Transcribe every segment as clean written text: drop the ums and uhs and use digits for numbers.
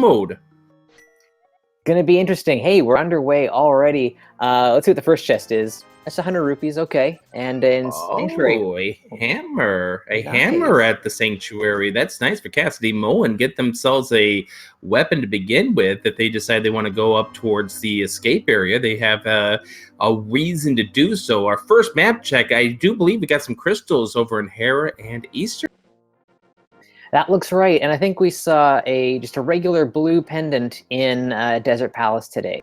mode. Gonna be interesting. Hey, we're underway already. Let's see what the first chest is. That's 100 rupees, okay. And in Sanctuary. Oh, a hammer. A Nice. hammer at the Sanctuary. That's nice for Cassidy Mo and get themselves a weapon to begin with. If they decide they want to go up towards the escape area, they have a reason to do so. Our first map check, I do believe we got some crystals over in Hera and Easter. That looks right. And I think we saw just a regular blue pendant in Desert Palace today.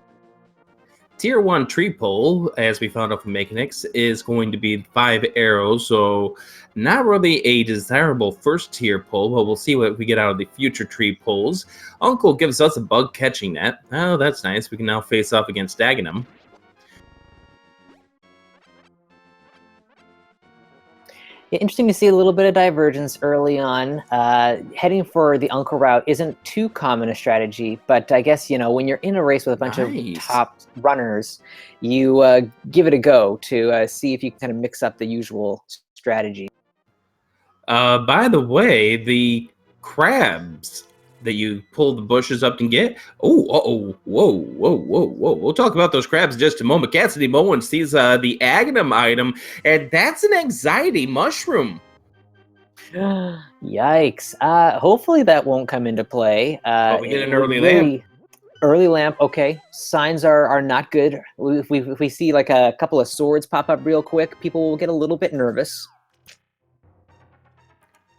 Tier 1 tree pole, as we found out from Mechanics, is going to be 5 arrows, so not really a desirable first tier pole, but we'll see what we get out of the future tree poles. Uncle gives us a bug catching net. Oh, that's nice. We can now face off against Aganim. Interesting to see a little bit of divergence early on. Heading for the Uncle route isn't too common a strategy, but I guess, when you're in a race with a bunch of top runners, you give it a go to see if you can kind of mix up the usual strategy. By the way, the crabs that you pull the bushes up and get. Whoa. We'll talk about those crabs in just a moment. Cassidy Moen sees the Aganim item, and that's an anxiety mushroom. Yikes. Hopefully that won't come into play. We get an early lamp. Early lamp, okay. Signs are not good. If we see like a couple of swords pop up real quick, people will get a little bit nervous.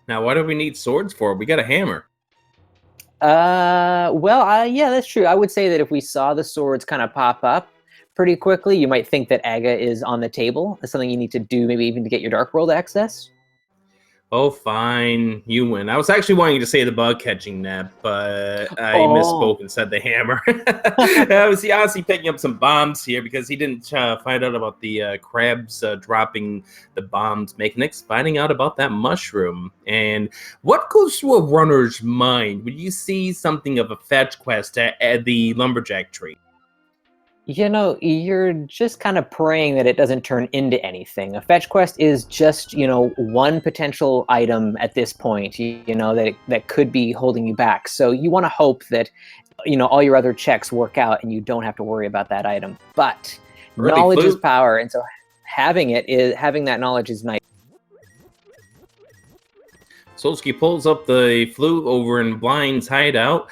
Now, what do we need swords for? We got a hammer. Yeah, that's true. I would say that if we saw the swords kind of pop up pretty quickly, you might think that Aga is on the table. That's something you need to do, maybe even to get your Dark World access. Oh, fine. You win. I was actually wanting to say the bug catching net, but I misspoke and said the hammer. I was honestly picking up some bombs here because he didn't find out about the crabs dropping the bombs. Mechanics finding out about that mushroom. And what goes through a runner's mind when you see something of a fetch quest at the lumberjack tree? You're just kind of praying that it doesn't turn into anything. A fetch quest is just, one potential item at this point, that could be holding you back. So you want to hope that, all your other checks work out and you don't have to worry about that item. But knowledge is power, and so having that knowledge is nice. Solsky pulls up the flute over in Blind's hideout.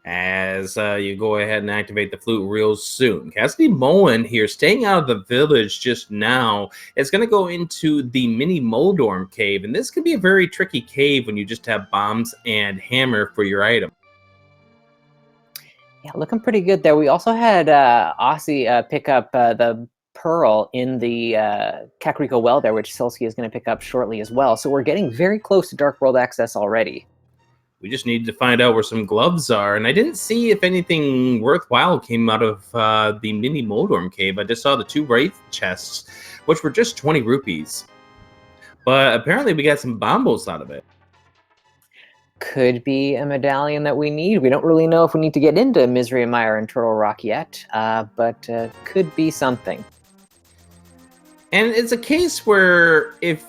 As you go ahead and activate the flute real soon. Cassidy Moen here, staying out of the village just now, is going to go into the mini Moldorm cave. And this could be a very tricky cave when you just have bombs and hammer for your item. Yeah, looking pretty good there. We also had Aussie pick up the pearl in the Kakariko well there, which Solsky is going to pick up shortly as well. So we're getting very close to Dark World access already. We just needed to find out where some gloves are, and I didn't see if anything worthwhile came out of the mini Moldorm cave. I just saw the 2 wraith chests, which were just 20 rupees. But apparently we got some bombos out of it. Could be a medallion that we need. We don't really know if we need to get into Misery Mire and Turtle Rock yet, but could be something. And it's a case where if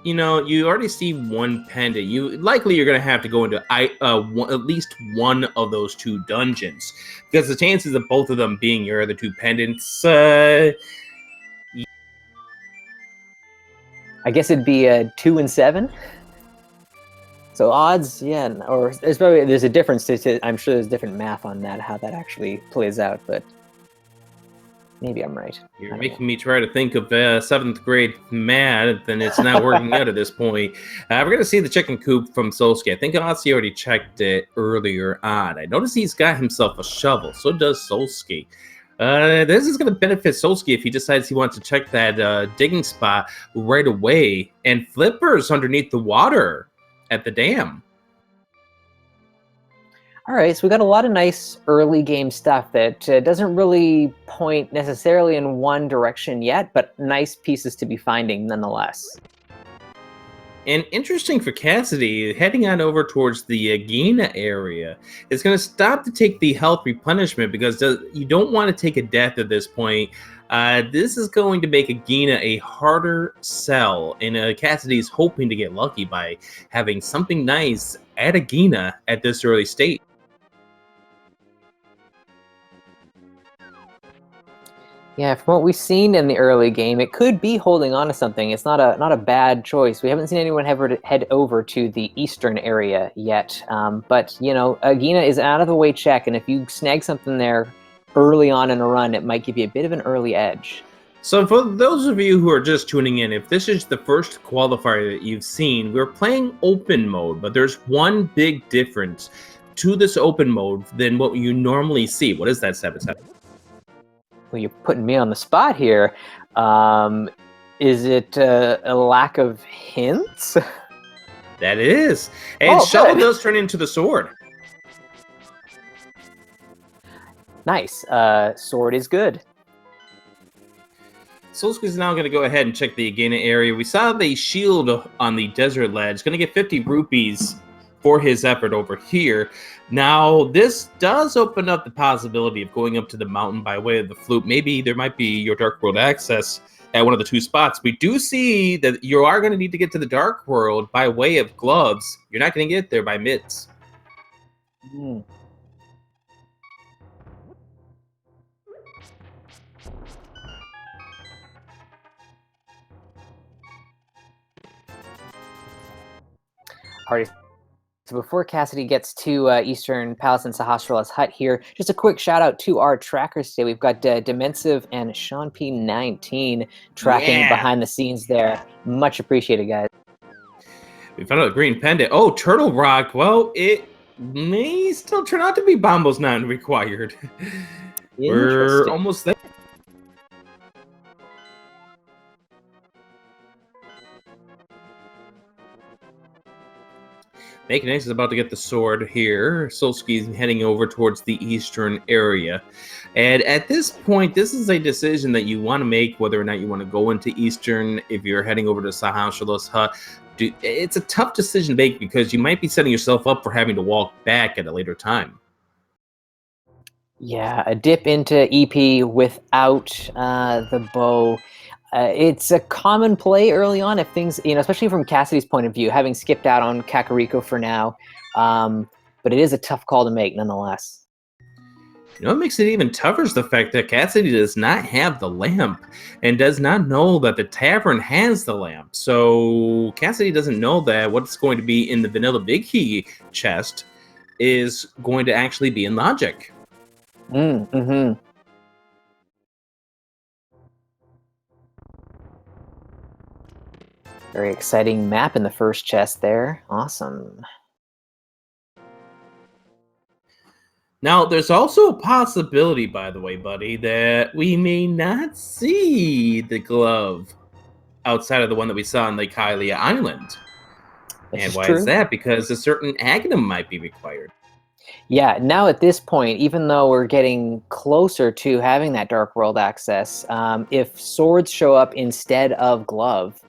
you already see one pendant, you're going to have to go into at least one of those 2 dungeons, because the chances of both of them being your other 2 pendants, I guess it'd be 2 and 7. So odds, yeah, or there's a difference. I'm sure there's different math on that, how that actually plays out, but. Maybe I'm right. You're making me try to think of 7th grade math, and it's not working out at this point. We're going to see the chicken coop from Solsky. I think Aussie already checked it earlier on. I noticed he's got himself a shovel. So does Solsky. This is going to benefit Solsky if he decides he wants to check that digging spot right away. And Flipper's underneath the water at the dam. All right, so we got a lot of nice early game stuff that doesn't really point necessarily in one direction yet, but nice pieces to be finding nonetheless. And interesting for Cassidy, heading on over towards the Agina area is going to stop to take the health replenishment because you don't want to take a death at this point. This is going to make Agina a harder sell, and Cassidy's hoping to get lucky by having something nice at Agina at this early state. Yeah, from what we've seen in the early game, it could be holding on to something. It's not a bad choice. We haven't seen anyone ever head over to the eastern area yet. But, you know, Agina is an out-of-the-way check, and if you snag something there early on in a run, it might give you a bit of an early edge. So for those of you who are just tuning in, if this is the first qualifier that you've seen, we're playing open mode, but there's one big difference to this open mode than what you normally see. What is that, Sabotage? Well, you're putting me on the spot here. Is it a lack of hints? That is. And Oh, Shovel good. does turn into the sword. Nice. Sword is good. Solsky is now going to go ahead and check the Aganim area. We saw the shield on the desert ledge. Going to get 50 rupees for his effort over here. Now, this does open up the possibility of going up to the mountain by way of the flute. Maybe there might be your Dark World access at one of the two spots. We do see that you are going to need to get to the Dark World by way of gloves. You're not going to get there by mids. Mm. Alrighty. So before Cassidy gets to Eastern Palace and Sahasrara's hut here, just a quick shout out to our trackers today. We've got Dimensive and Sean P19 tracking behind the scenes there. Much appreciated, guys. We found out a green pendant. Oh, Turtle Rock. Well, it may still turn out to be Bombo's not required. We're almost there. Naked Ace is about to get the sword here. Solsky's heading over towards the eastern area. And at this point, this is a decision that you want to make, whether or not you want to go into Eastern, if you're heading over to Sahasrara's hut. It's a tough decision to make because you might be setting yourself up for having to walk back at a later time. Yeah, a dip into EP without the bow. It's a common play early on if things, you know, especially from Cassidy's point of view, having skipped out on Kakariko for now. But it is a tough call to make nonetheless. You know what makes it even tougher is the fact that Cassidy does not have the lamp and does not know that the tavern has the lamp. So Cassidy doesn't know that what's going to be in the Vanilla Big Key chest is going to actually be in Logic. Mm-hmm. Very exciting map in the first chest there. Awesome. Now, there's also a possibility, by the way, buddy, that we may not see the glove outside of the one that we saw on Lake Hylia Island. And why is that? Because a certain Aganim might be required. Yeah, now at this point, even though we're getting closer to having that Dark World access, if swords show up instead of glove,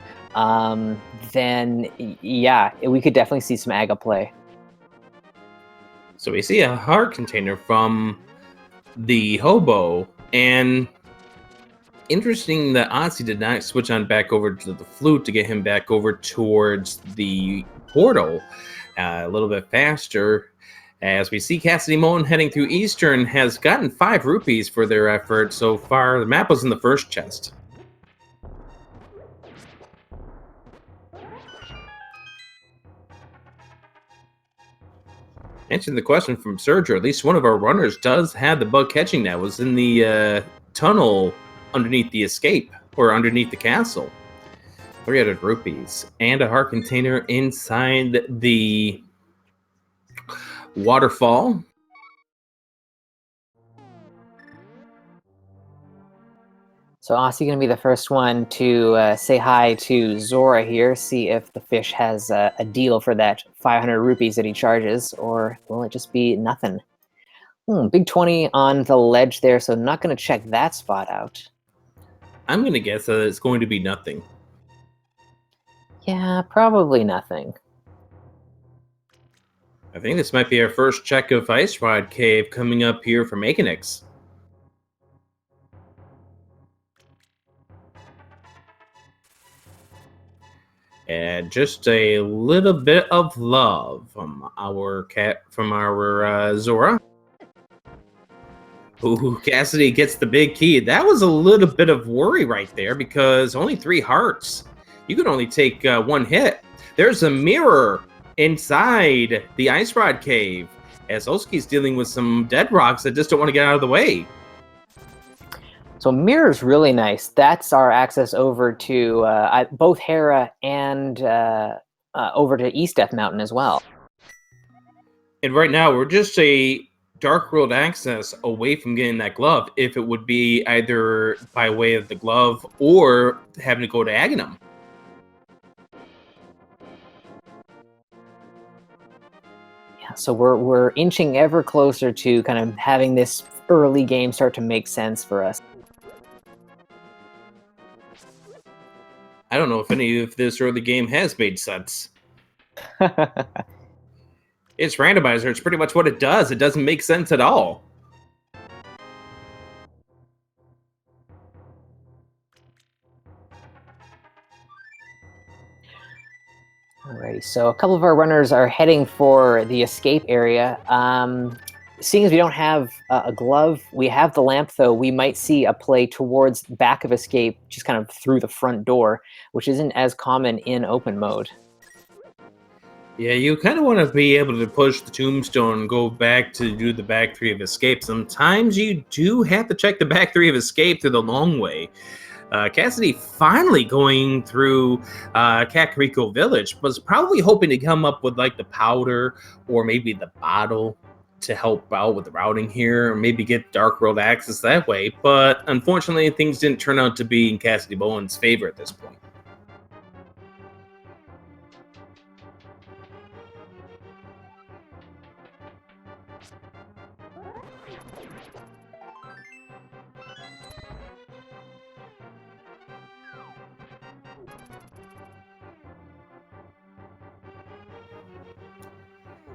then yeah, we could definitely see some Aga play. So we see a heart container from the hobo, and interesting that Ozzy did not switch on back over to the flute to get him back over towards the portal a little bit faster. As we see Cassidy Moen heading through Eastern has gotten 5 rupees for their effort so far. The map was in the first chest. Answering the question from Sergio, at least one of our runners does have the bug catching net. Was in the tunnel underneath the escape, or underneath the castle. 300 rupees. And a heart container inside the waterfall. So Aussie going to be the first one to say hi to Zora here, see if the fish has a deal for that 500 rupees that he charges, or will it just be nothing? Big 20 on the ledge there, so not going to check that spot out. I'm going to guess that it's going to be nothing. Yeah, probably nothing. I think this might be our first check of Ice Rod Cave coming up here from Aconix. And just a little bit of love from our Zora. Ooh, Cassidy gets the big key. That was a little bit of worry right there because only 3 hearts. You could only take 1 hit. There's a mirror inside the Ice Rod Cave as Oski's dealing with some dead rocks that just don't want to get out of the way. So mirror's really nice. That's our access over to both Hera and over to East Death Mountain as well. And right now, we're just a Dark World access away from getting that glove, if it would be either by way of the glove or having to go to Aganim. Yeah, so we're inching ever closer to kind of having this early game start to make sense for us. I don't know if any of this early game has made sense. It's Randomizer. It's pretty much what it does. It doesn't make sense at all. Alrighty, so a couple of our runners are heading for the escape area. Seeing as we don't have a glove, we have the lamp, though, we might see a play towards back of escape, just kind of through the front door, which isn't as common in open mode. Yeah, you kind of want to be able to push the tombstone and go back to do the back 3 of escape. Sometimes you do have to check the back 3 of escape through the long way. Cassidy finally going through Kakariko Village was probably hoping to come up with like the powder or maybe the bottle to help out with the routing here, or maybe get Dark World access that way. But unfortunately, things didn't turn out to be in Cassidy Bowen's favor at this point.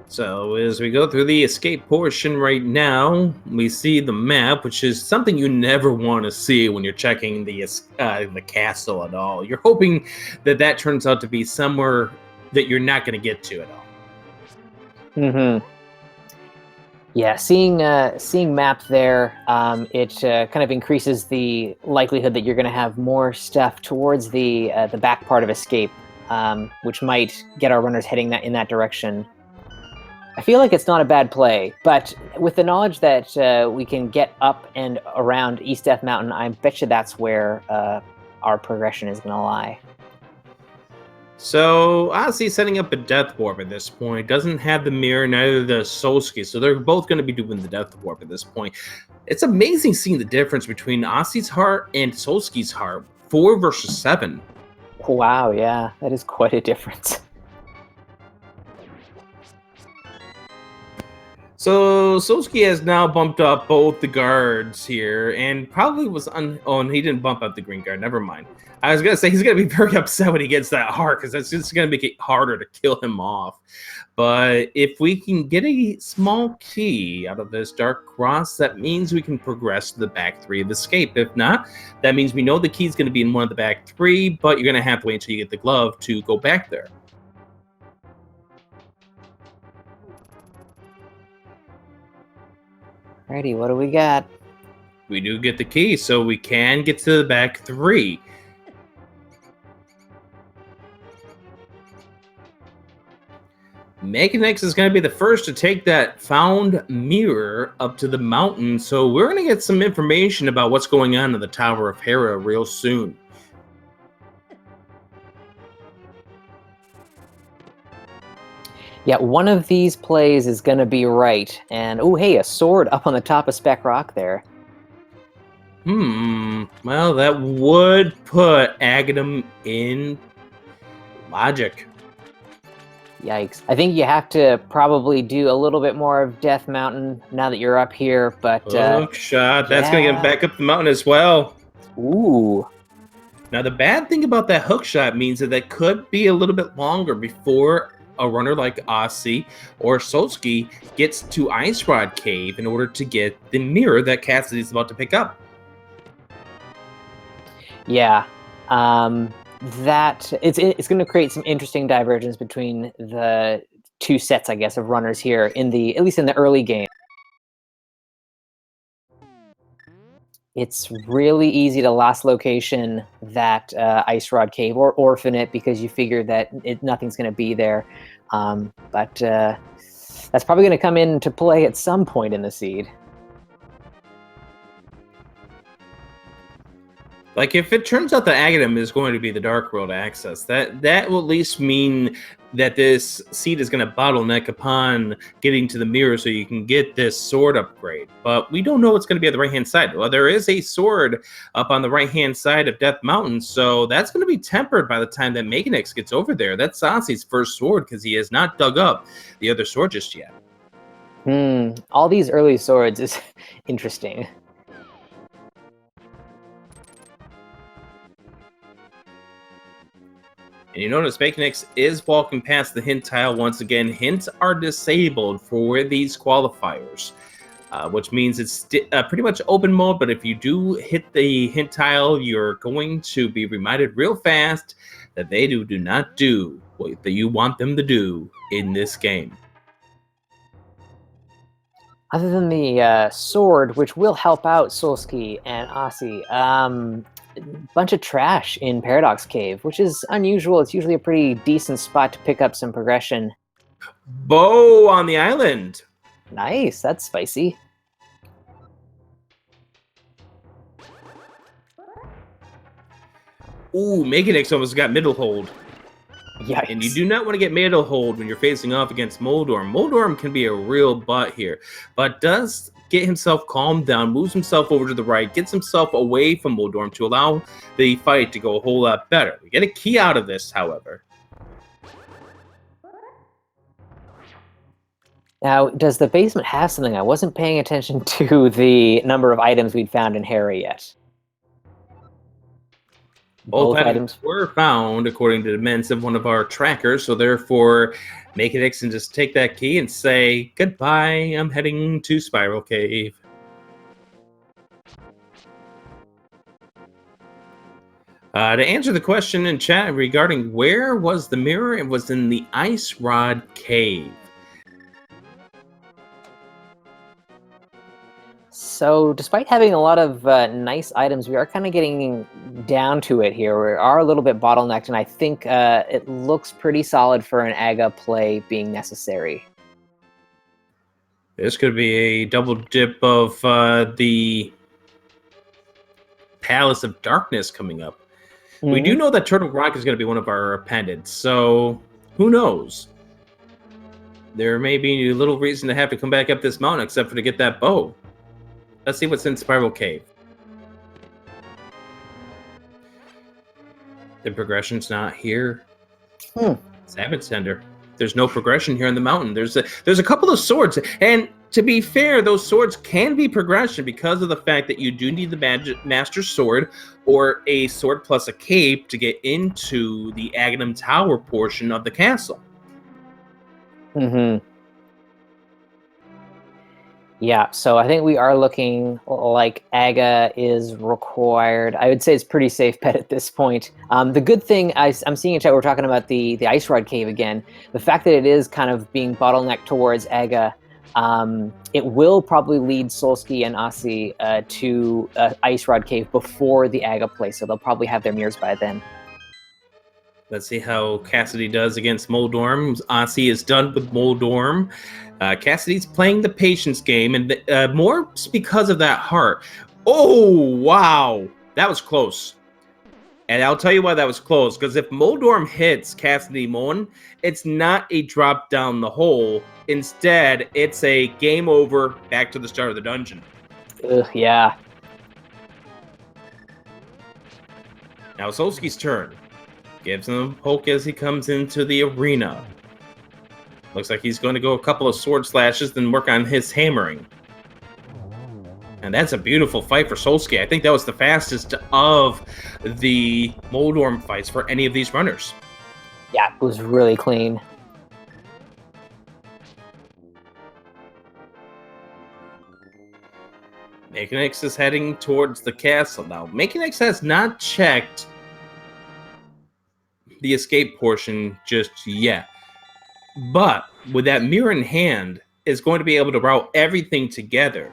So as we go through the escape portion right now, we see the map, which is something you never want to see when you're checking the castle at all. You're hoping that that turns out to be somewhere that you're not going to get to at all. Mm-hmm. Yeah, seeing map there, it kind of increases the likelihood that you're going to have more stuff towards the back part of escape, which might get our runners heading in that direction. I feel like it's not a bad play, but with the knowledge that we can get up and around East Death Mountain, I bet you that's where our progression is going to lie. So, Ozzy setting up a Death Warp at this point. Doesn't have the mirror, neither does Solsky, so they're both going to be doing the Death Warp at this point. It's amazing seeing the difference between Ozzy's heart and Solsky's heart. 4 versus 7. Wow, yeah, that is quite a difference. So Solsky has now bumped up both the guards here, and probably was oh, and he didn't bump up the green guard. Never mind. I was gonna say he's gonna be very upset when he gets that heart, because that's just gonna make it harder to kill him off. But if we can get a small key out of this Dark Cross, that means we can progress to the back 3 of escape. If not, that means we know the key is gonna be in one of the back 3, but you're gonna have to wait until you get the glove to go back there. Alrighty, what do we got? We do get the key, so we can get to the back 3. Mechanex is going to be the first to take that found mirror up to the mountain, so we're going to get some information about what's going on in the Tower of Hera real soon. Yeah, one of these plays is going to be right. And, oh, hey, a sword up on the top of Spec Rock there. Well, that would put Aganim in logic. Yikes. I think you have to probably do a little bit more of Death Mountain now that you're up here, but... Hook shot. That's going to get back up the mountain as well. Ooh. Now, the bad thing about that hook shot means that could be a little bit longer before a runner like Aussie or Solsky gets to Ice Rod Cave in order to get the mirror that Cassidy's about to pick up. Yeah. That it's going to create some interesting divergence between the two sets, I guess, of runners here at least in the early game. It's really easy to last location that Ice Rod Cave or orphan it because you figure that nothing's going to be there. But that's probably going to come into play at some point in the seed. Like, if it turns out that Aganim is going to be the Dark World access, that will at least mean that this seed is going to bottleneck upon getting to the mirror so you can get this sword upgrade. But we don't know what's going to be at the right-hand side. Well, there is a sword up on the right-hand side of Death Mountain, so that's going to be tempered by the time that Meganix gets over there. That's Sansi's first sword because he has not dug up the other sword just yet. All these early swords is interesting. And you notice Baconix is walking past the hint tile once again. Hints are disabled for these qualifiers, which means it's pretty much open mode, but if you do hit the hint tile, you're going to be reminded real fast that they do not do what you want them to do in this game. Other than the sword, which will help out Solski and Aussie, bunch of trash in Paradox Cave, which is unusual. It's usually a pretty decent spot to pick up some progression. Bow on the island. Nice, that's spicy. Ooh, Meganix almost got middle hold. Yikes. And you do not want to get middle hold when you're facing off against Moldorm. Moldorm can be a real butt here, but does get himself calmed down, moves himself over to the right, gets himself away from Moldorm to allow the fight to go a whole lot better. We get a key out of this, however. Now, does the basement have something? I wasn't paying attention to the number of items we'd found in Harry yet. Both items were found, according to the mints of one of our trackers, so therefore, make it X and just take that key and say, goodbye, I'm heading to Spiral Cave. To answer the question in chat regarding where was the mirror, it was in the Ice Rod Cave. So, despite having a lot of nice items, we are kind of getting down to it here. We are a little bit bottlenecked, and I think it looks pretty solid for an Aga play being necessary. This could be a double dip of the Palace of Darkness coming up. Mm-hmm. We do know that Turtle Rock is going to be one of our pendants, so who knows? There may be little reason to have to come back up this mountain except for to get that bow. Let's see what's in Spiral Cave. The progression's not here. Savage Tender. There's no progression here in the mountain. There's a couple of swords, and to be fair, those swords can be progression because of the fact that you do need the Master Sword or a sword plus a cape to get into the Aganim Tower portion of the castle. Yeah, so I think we are looking like Aga is required. I would say it's pretty safe bet at this point. The good thing, I'm seeing in chat, we're talking about the Ice Rod Cave again. The fact that it is kind of being bottlenecked towards Aga, it will probably lead Solski and Asi to Ice Rod Cave before the Aga play, so they'll probably have their mirrors by then. Let's see how Cassidy does against Moldorm. Asi is done with Moldorm. Cassidy's playing the patience game, and more because of that heart. Oh, wow. That was close. And I'll tell you why that was close, because if Moldorm hits Cassidy Mon, it's not a drop down the hole. Instead, it's a game over, back to the start of the dungeon. Yeah. Now Solski's turn. Gives him a poke as he comes into the arena. Looks like he's going to go a couple of sword slashes, then work on his hammering. And that's a beautiful fight for Solski. I think that was the fastest of the Moldorm fights for any of these runners. Yeah, it was really clean. Mekanix is heading towards the castle now. Mekanix has not checked the escape portion just yet. But with that mirror in hand, is going to be able to route everything together.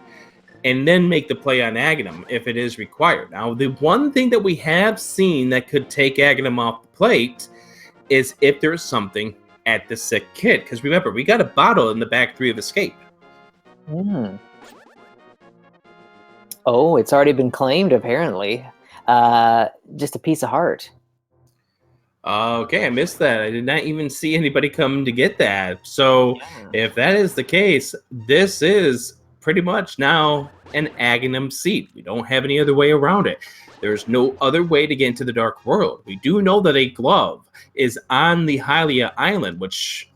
and then make the play on Aganim if it is required. Now, the one thing that we have seen that could take Aganim off the plate is if there's something at the sick kid. Because remember, we got a bottle in the back 3 of Escape. Oh, it's already been claimed, apparently. Just a piece of heart. Okay, I missed that. I did not even see anybody come to get that. So if that is the case, this is pretty much now an Aganim seat. We don't have any other way around it. There's no other way to get into the Dark World. We do know that a glove is on the Hylia Island, which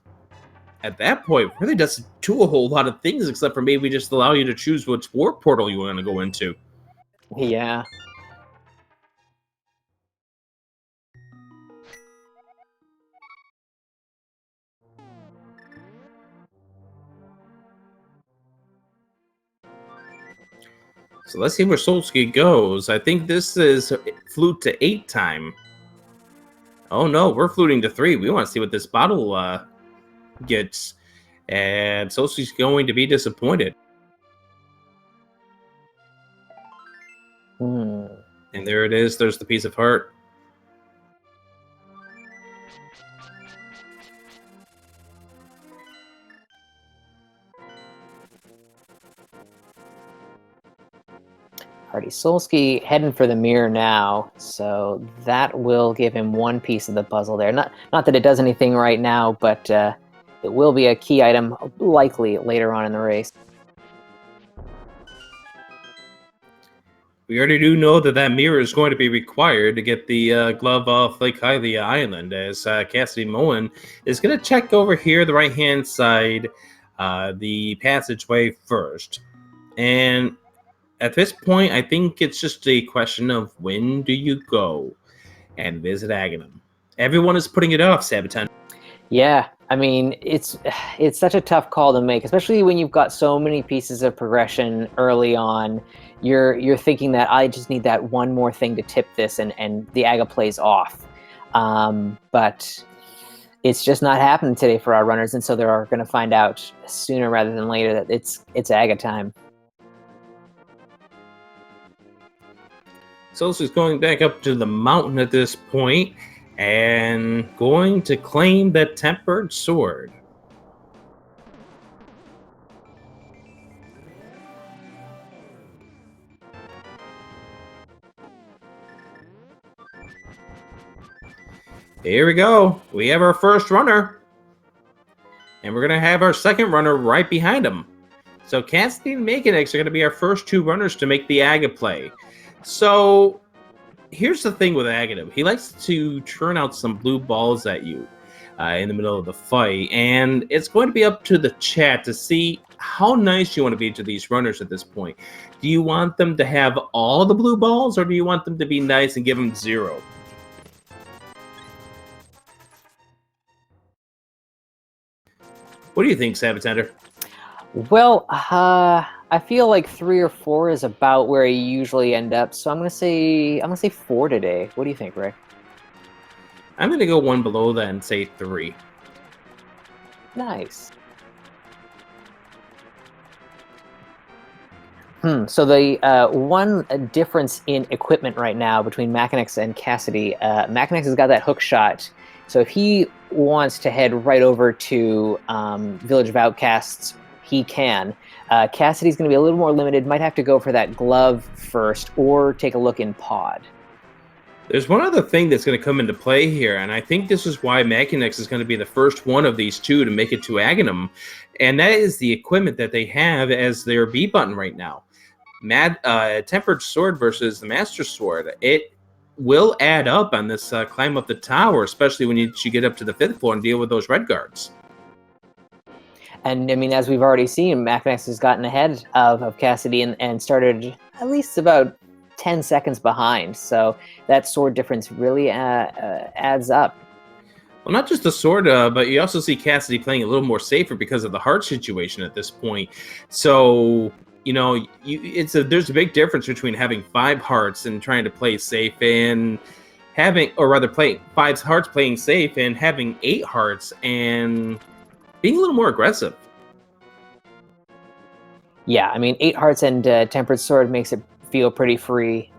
at that point really doesn't do a whole lot of things except for maybe just allow you to choose which warp portal you want to go into. Yeah. So let's see where Solsky goes. I think this is flute to 8 time. Oh no, we're fluting to 3. We want to see what this bottle gets. And Solsky's going to be disappointed. And there it is. There's the piece of heart. Alrighty, Solsky heading for the mirror now, so that will give him 1 piece of the puzzle there. Not that it does anything right now, but it will be a key item likely later on in the race. We already do know that that mirror is going to be required to get the glove off Lake Hylia Island, as Cassidy Moen is going to check over here, the right-hand side, the passageway first. And at this point, I think it's just a question of when do you go and visit Aganim. Everyone is putting it off, Sabaton. Yeah, I mean, it's such a tough call to make, especially when you've got so many pieces of progression early on. You're thinking that I just need that one more thing to tip this, and the Aga plays off. But it's just not happening today for our runners, and so they're going to find out sooner rather than later that it's Aga time. Solstice going back up to the mountain at this point and going to claim that tempered sword. Here we go. We have our first runner. And we're going to have our second runner right behind him. So Cassidy and Makinix are going to be our first 2 runners to make the Aga play. So here's the thing with Aganim. He likes to churn out some blue balls at you in the middle of the fight. And it's going to be up to the chat to see how nice you want to be to these runners at this point. Do you want them to have all the blue balls, or do you want them to be nice and give them 0? What do you think, Sabatender? Well, I feel like 3 or 4 is about where you usually end up, so I'm gonna say 4 today. What do you think, Ray? I'm gonna go 1 below that and say 3. Nice. So the one difference in equipment right now between Makinix and Cassidy, Makinix has got that hook shot. So if he wants to head right over to Village of Outcasts, he can. Cassidy's going to be a little more limited. Might have to go for that glove first, or take a look in Pod. There's one other thing that's going to come into play here, and I think this is why Makinix is going to be the first one of these 2 to make it to Aganim, and that is the equipment that they have as their B button right now. Tempered Sword versus the Master Sword. It will add up on this climb up the tower, especially when you get up to the 5th floor and deal with those red guards. And I mean, as we've already seen, Makinix has gotten ahead of Cassidy and started at least about 10 seconds behind. So that sword difference really adds up. Well, not just the sword, but you also see Cassidy playing a little more safer because of the heart situation at this point. So, you know, there's a big difference between having 5 hearts and trying to play safe, and having, or rather, 5 hearts playing safe and having 8 hearts and being a little more aggressive. Yeah, I mean, 8 hearts and Tempered Sword makes it feel pretty free.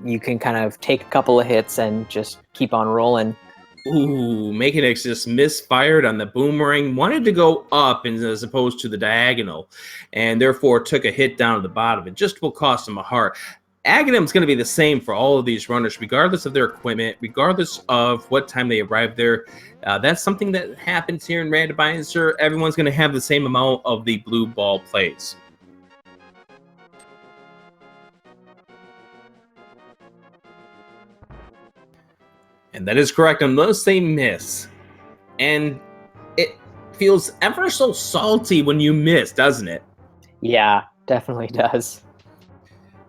You can kind of take a couple of hits and just keep on rolling. Ooh, Makenex just misfired on the boomerang, wanted to go up as opposed to the diagonal, and therefore took a hit down at the bottom. It just will cost him a heart. Aganim's going to be the same for all of these runners, regardless of their equipment, regardless of what time they arrive there. That's something that happens here in Randomizer. Everyone's going to have the same amount of the blue ball plays. And that is correct, unless they miss. And it feels ever so salty when you miss, doesn't it? Yeah, definitely does.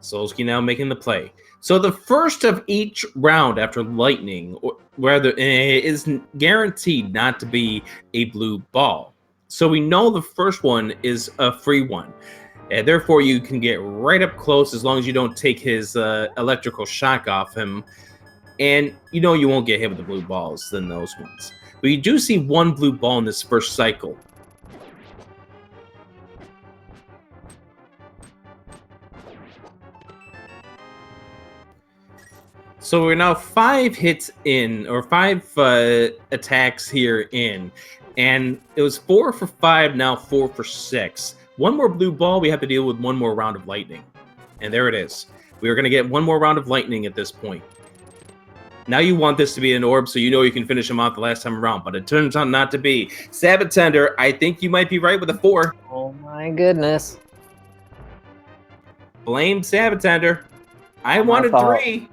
Solsky now making the play. So the first of each round after lightning, or rather, is guaranteed not to be a blue ball. So we know the first one is a free one. And therefore, you can get right up close as long as you don't take his electrical shock off him. And you know you won't get hit with the blue balls than those ones. But you do see one blue ball in this first cycle. So we're now 5 hits in, or 5 attacks here in. And it was 4 for 5, now 4 for 6. One more blue ball, we have to deal with one more round of lightning. And there it is. We are going to get one more round of lightning at this point. Now you want this to be an orb, so you know you can finish him off the last time around, but it turns out not to be. Sabatender, I think you might be right with a 4. Oh my goodness. Blame Sabatender. I wanted 3.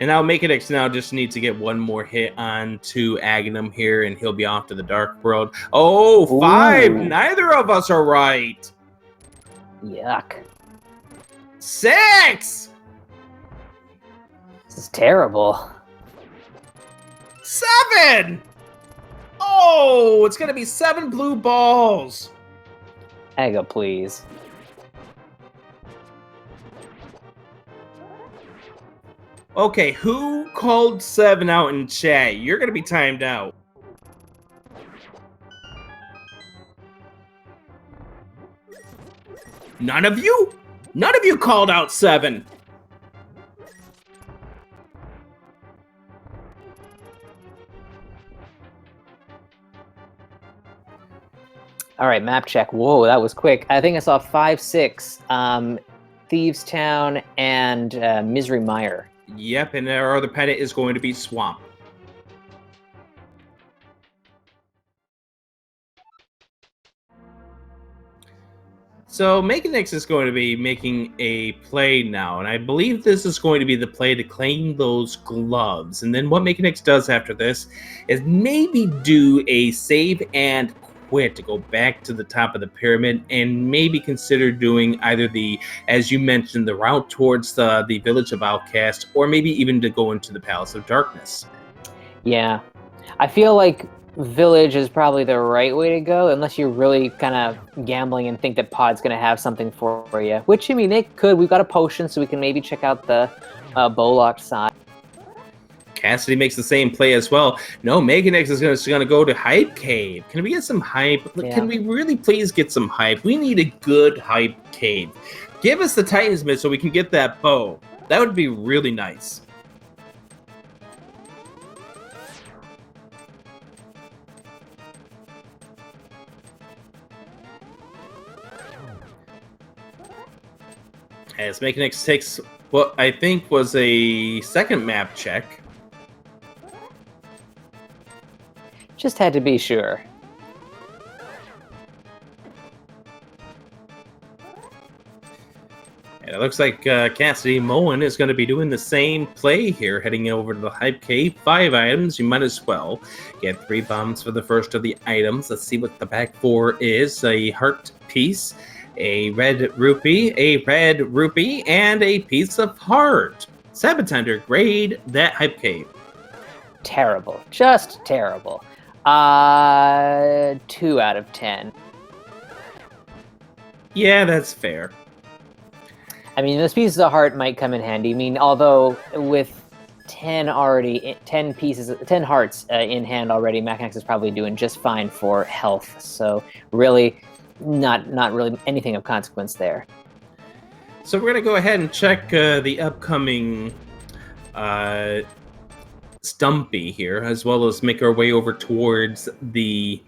And now Makenex now just needs to get one more hit on to Aganim here, and he'll be off to the Dark World. Oh, 5! Ooh. Neither of us are right! Yuck. 6! This is terrible. 7! Oh, it's going to be 7 blue balls! Aga, please. Okay, who called 7 out in chat? You're going to be timed out. None of you? None of you called out 7. All right, map check. Whoa, that was quick. I think I saw 5, 6. Thieves Town and Misery Mire. Yep, and our other planet is going to be Swamp. So Makenex is going to be making a play now, and I believe this is going to be the play to claim those gloves. And then what Makenex does after this is maybe do a save and quit to go back to the top of the pyramid, and maybe consider doing either the, as you mentioned, the route towards the village of Outcast, or maybe even to go into the Palace of Darkness. Yeah, I feel like village is probably the right way to go, unless you're really kind of gambling and think that Pod's going to have something for you. Which, I mean, they could. We've got a potion, so we can maybe check out the Bowlocked side. Cassidy makes the same play as well. No, Makenex is going to go to Hype Cave. Can we get some hype? Yeah. Can we really please get some hype? We need a good hype cave. Give us the Titan's Mist so we can get that bow. That would be really nice. As Makenex takes what I think was a second map check. Just had to be sure. And it looks like Cassidy Moen is going to be doing the same play here, heading over to the Hype Cave. 5 items, you might as well get 3 bombs for the first of the items. Let's see what the back 4 is. A heart piece, a red rupee, and a piece of heart. Sabatender, grade that Hype Cave. Terrible. Just terrible. 2 out of 10. Yeah, that's fair. I mean, those pieces of heart might come in handy. I mean, although with 10 hearts in hand already, Makenex is probably doing just fine for health. So really, not really anything of consequence there. So we're gonna go ahead and check the upcoming Stumpy here, as well as make our way over towards the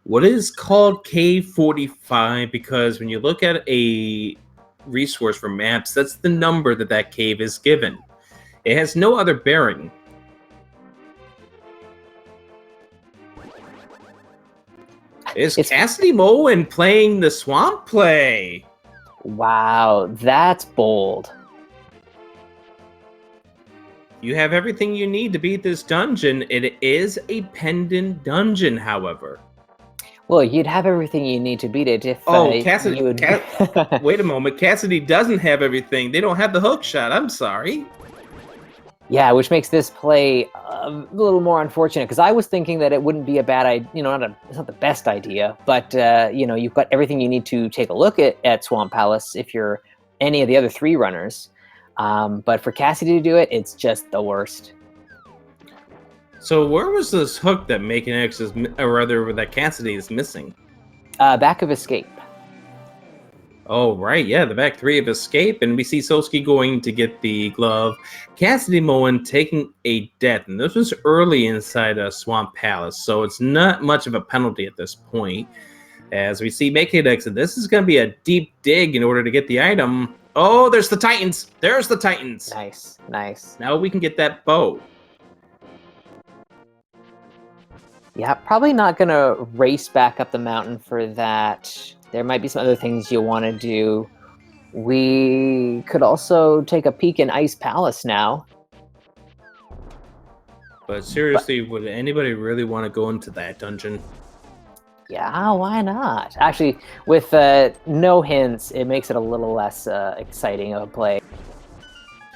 what is called Cave 45, because when you look at a resource for maps, that's the number that cave is given. It has no other bearing. It's Cassidy Moen playing the swamp play. Wow, that's bold. You have everything you need to beat this dungeon. It is a pendant dungeon, however. Well, you'd have everything you need to beat it if Cassidy, you would... wait a moment. Cassidy doesn't have everything. They don't have the hook shot. I'm sorry. Yeah, which makes this play a little more unfortunate, because I was thinking that it wouldn't be a bad idea. You know, it's not the best idea, but you know, you've got everything you need to take a look at Swamp Palace if you're any of the other 3 runners. But for Cassidy to do it, it's just the worst. So where was this hook that Making X is, or rather that Cassidy is missing? Back of Escape. Oh, right, yeah, the back 3 of Escape, and we see Soski going to get the glove. Cassidy Moen taking a death, and this was early inside Swamp Palace, so it's not much of a penalty at this point. As we see Making X, this is going to be a deep dig in order to get the item. Oh, there's the Titans! There's the Titans! Nice, nice. Now we can get that bow. Yeah, probably not going to race back up the mountain for that. There might be some other things you want to do. We could also take a peek in Ice Palace now. But seriously, would anybody really want to go into that dungeon? Yeah, why not? Actually, with no hints, it makes it a little less exciting of a play.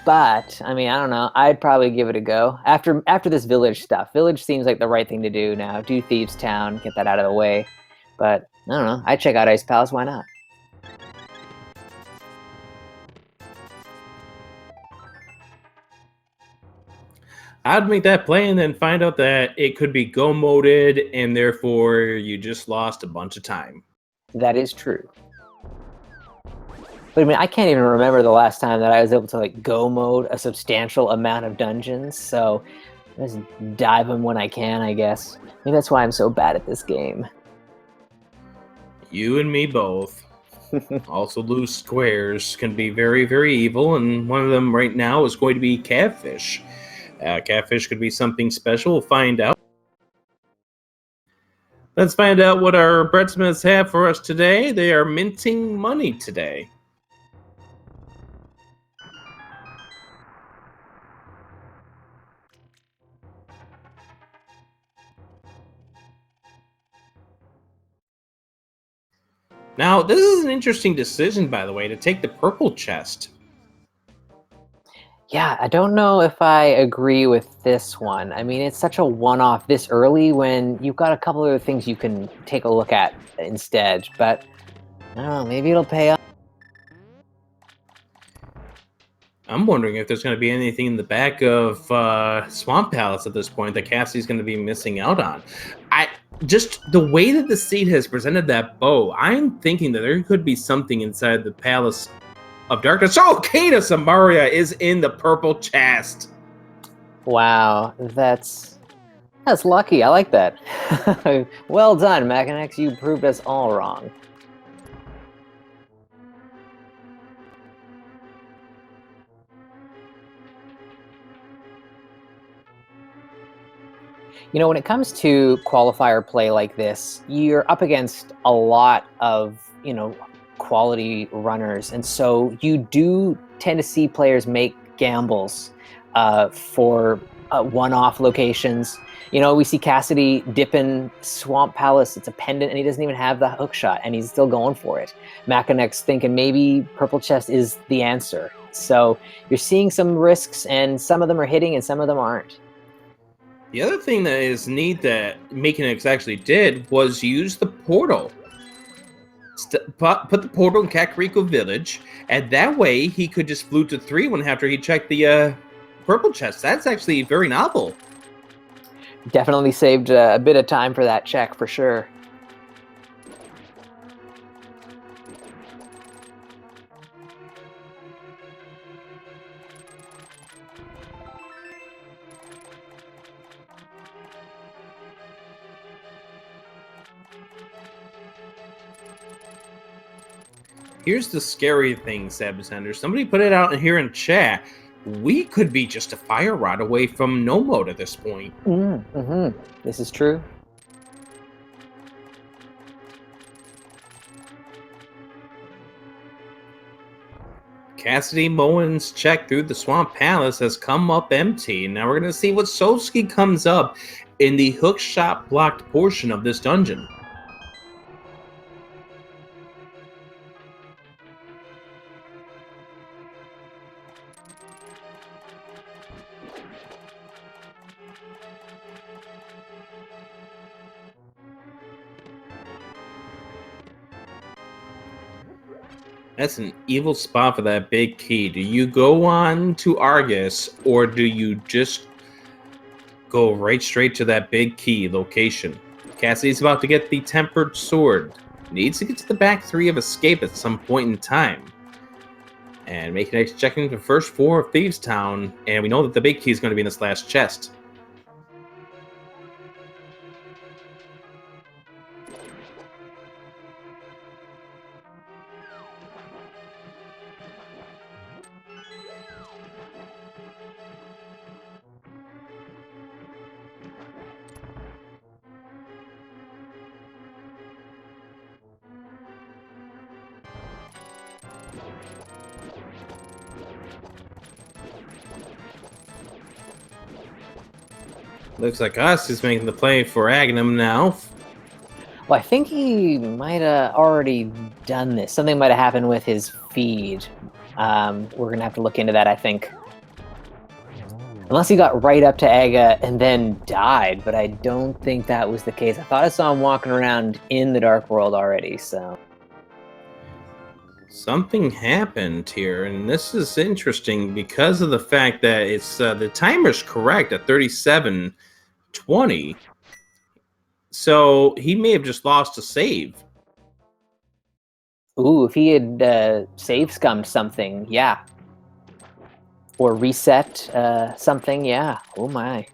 But, I mean, I don't know. I'd probably give it a go. After this village stuff. Village seems like the right thing to do now. Do Thieves Town, get that out of the way. But, I don't know. I'd check out Ice Palace. Why not? I'd make that play and then find out that it could be go moded, and therefore you just lost a bunch of time. That is true. But I mean, I can't even remember the last time that I was able to like go mode a substantial amount of dungeons. So I just dive them when I can, I guess. Maybe that's why I'm so bad at this game. You and me both. Also, loose squares can be very, very evil, and one of them right now is going to be catfish. Catfish could be something special. We'll find out. Let's find out what our breadsmiths have for us today. They are minting money today. Now, this is an interesting decision, by the way, to take the purple chest. Yeah, I don't know if I agree with this one. I mean, it's such a one-off this early when you've got a couple other things you can take a look at instead. But, I don't know, maybe it'll pay off. I'm wondering if there's going to be anything in the back of Swamp Palace at this point that Cassie's going to be missing out on. Just the way that the seed has presented that bow, I'm thinking that there could be something inside the Palace of Darkness. Oh, Kata Samaria is in the purple chest. Wow, that's lucky. I like that. Well done, Macanex. You proved us all wrong. You know, when it comes to qualifier play like this, you're up against a lot of, you know, quality runners. And so you do tend to see players make gambles for one-off locations. You know, we see Cassidy dipping Swamp Palace. It's a pendant, and he doesn't even have the hook shot, and he's still going for it. Macanex thinking maybe Purple Chest is the answer. So you're seeing some risks, and some of them are hitting, and some of them aren't. The other thing that is neat that Making X actually did was use the portal. Put the portal in Kakariko Village, and that way he could just flute to 3 after he checked the purple chest. That's actually very novel. Definitely saved a bit of time for that check, for sure. Here's the scary thing, Sabsender. Somebody put it out here in chat. We could be just a fire rod away from no mode at this point. This is true. Cassidy Moen's check through the Swamp Palace has come up empty. Now we're going to see what Solsky comes up in the hookshot blocked portion of this dungeon. That's an evil spot for that big key. Do you go on to Argus, or do you just go right straight to that big key location? Cassidy's about to get the Tempered Sword. Needs to get to the back 3 of Escape at some point in time. And making a check into the first 4 of Thieves Town, and we know that the big key is going to be in this last chest. Looks like us is making the play for Aganim now. Well, I think he might have already done this. Something might have happened with his feed. We're going to have to look into that, I think. Unless he got right up to Aga and then died, but I don't think that was the case. I thought I saw him walking around in the Dark World already, so... Something happened here, and this is interesting because of the fact that it's the timer's correct at 37:20. So he may have just lost a save. Ooh, if he had save scummed something, yeah. Or reset something, yeah. Oh my.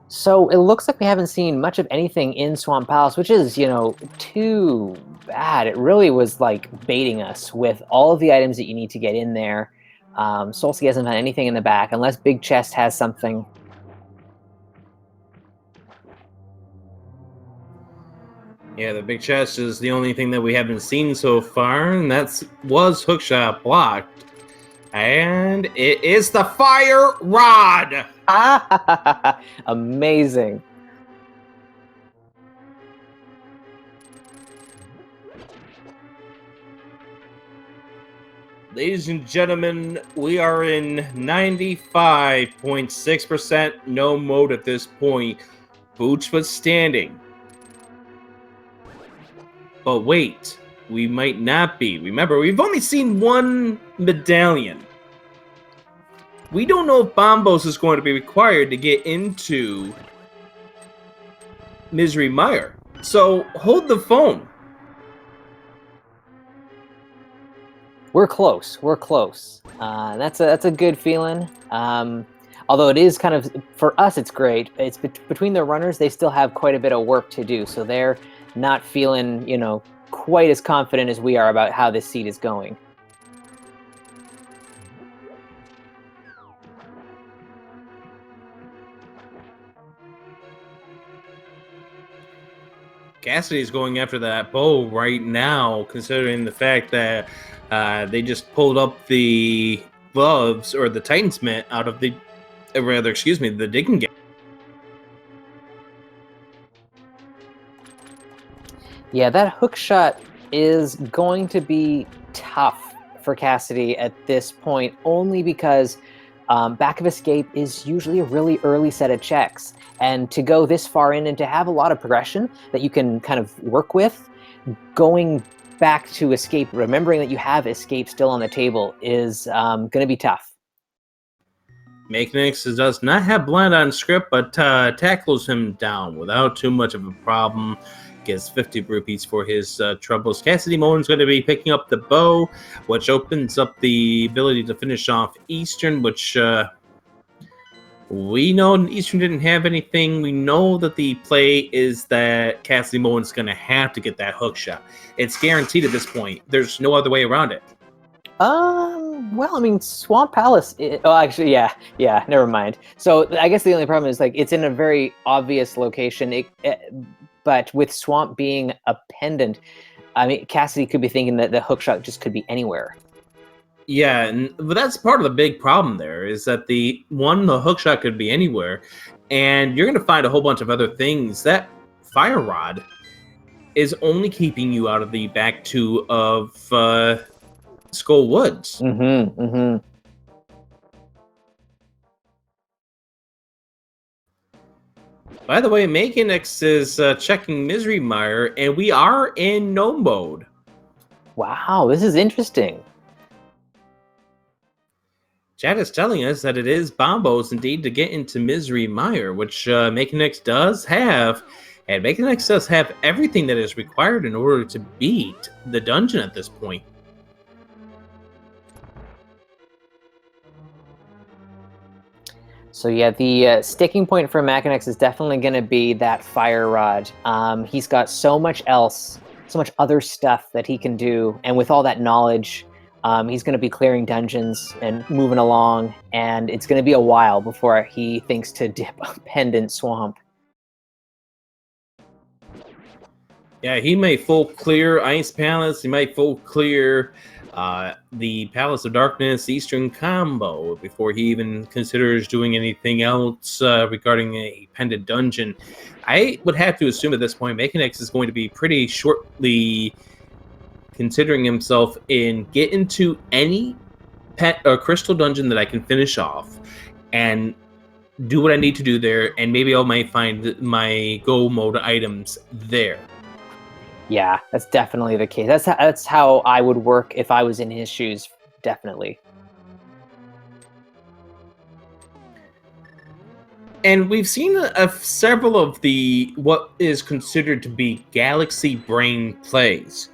So it looks like we haven't seen much of anything in Swamp Palace, which is, you know, too bad. It really was like baiting us with all of the items that you need to get in there. Solsky hasn't had anything in the back, unless Big Chest has something. Yeah, the big chest is the only thing that we haven't seen so far, and that was hookshot blocked. And it is the fire rod! Ah, amazing. Ladies and gentlemen, we are in 95.6% no mode at this point. Boots was standing. But wait, we might not be. Remember, we've only seen one medallion. We don't know if Bombos is going to be required to get into Misery Mire. So hold the phone. We're close. We're close. That's a good feeling. Although it is kind of, for us, it's great. It's between the runners, they still have quite a bit of work to do. So they're not feeling, you know, quite as confident as we are about how this seed is going. Cassidy's going after that bow right now, considering the fact that they just pulled up the gloves or the Titan's mitt out of the, the digging game. Yeah, that hook shot is going to be tough for Cassidy at this point, only because Back of Escape is usually a really early set of checks. And to go this far in and to have a lot of progression that you can kind of work with, going back to Escape, remembering that you have Escape still on the table is going to be tough. Makenix does not have blind on script, but tackles him down without too much of a problem. Gets 50 rupees for his troubles. Cassidy Moen's going to be picking up the bow, which opens up the ability to finish off Eastern, which We know Eastern didn't have anything. We know that the play is that Cassidy Moen's going to have to get that hook shot. It's guaranteed at this point. There's no other way around it. Well, I mean, Swamp Palace. Oh, actually, yeah. Never mind. So I guess the only problem is like it's in a very obvious location. But with Swamp being a pendant, I mean, Cassidy could be thinking that the hook shot just could be anywhere. Yeah, but that's part of the big problem there is that the hook shot could be anywhere, and you're going to find a whole bunch of other things. That fire rod is only keeping you out of the back two of Skull Woods. By the way, Meganix is checking Misery Mire, and we are in no mode. Wow, this is interesting. Chat is telling us that it is Bombos indeed to get into Misery Mire, which Meganix does have. And Meganix does have everything that is required in order to beat the dungeon at this point. So yeah, the sticking point for Meganix is definitely going to be that fire rod. He's got so much other stuff that he can do, and with all that knowledge, he's going to be clearing dungeons and moving along, and it's going to be a while before he thinks to dip a pendant swamp. Yeah, he may full clear Ice Palace. He might full clear the Palace of Darkness Eastern combo before he even considers doing anything else regarding a pendant dungeon. I would have to assume at this point, Meganix is going to be pretty shortly considering himself in get into any pet or crystal dungeon that I can finish off and do what I need to do there, and maybe I might find my go mode items there. Yeah, that's definitely the case. That's how I would work if I was in his shoes, definitely. And we've seen several of the what is considered to be Galaxy Brain plays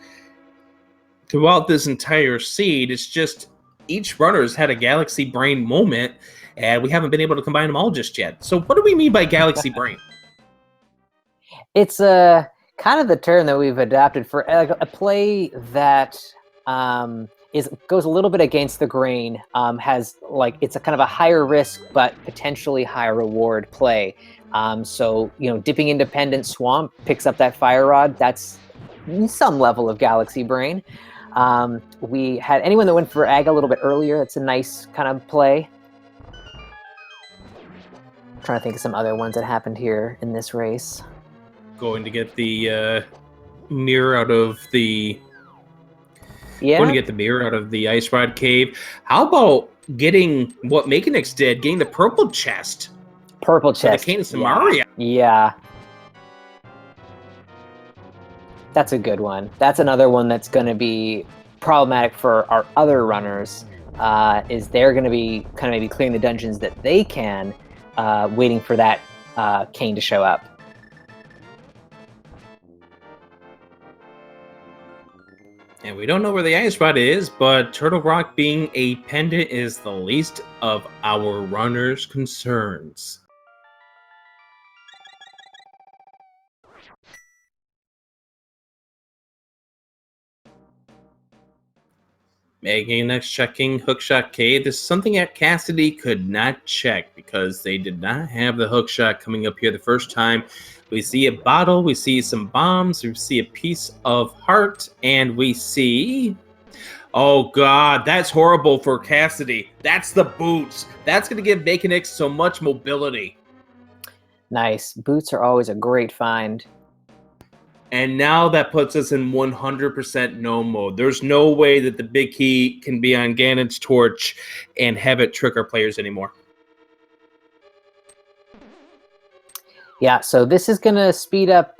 throughout this entire seed. It's just each runner's had a Galaxy Brain moment, and we haven't been able to combine them all just yet. So what do we mean by Galaxy Brain? It's kind of the term that we've adapted for a play that goes a little bit against the grain, has it's a kind of a higher risk but potentially higher reward play. So dipping Independent Swamp picks up that fire rod. That's some level of Galaxy Brain. We had anyone that went for Ag a little bit earlier. That's a nice kind of play. I'm trying to think of some other ones that happened here in this race. Going to get the mirror out of the... Yeah. Going to get the mirror out of the Ice Rod Cave. How about getting what Meganix did, getting the purple chest? Purple chest. The Canis Maria. Yeah. That's a good one. That's another one that's going to be problematic for our other runners, is they're going to be kind of maybe clearing the dungeons that they can, waiting for that cane to show up. And we don't know where the Ice Rod is, but Turtle Rock being a pendant is the least of our runners' concerns. Meganix checking Hookshot Cave. This is something that Cassidy could not check because they did not have the hookshot coming up here the first time. We see a bottle, we see some bombs, we see a piece of heart, and we see... Oh god, that's horrible for Cassidy. That's the boots. That's going to give Meganix so much mobility. Nice. Boots are always a great find. And now that puts us in 100% no mode. There's no way that the big key can be on Ganon's torch and have it trick our players anymore. Yeah, so this is going to speed up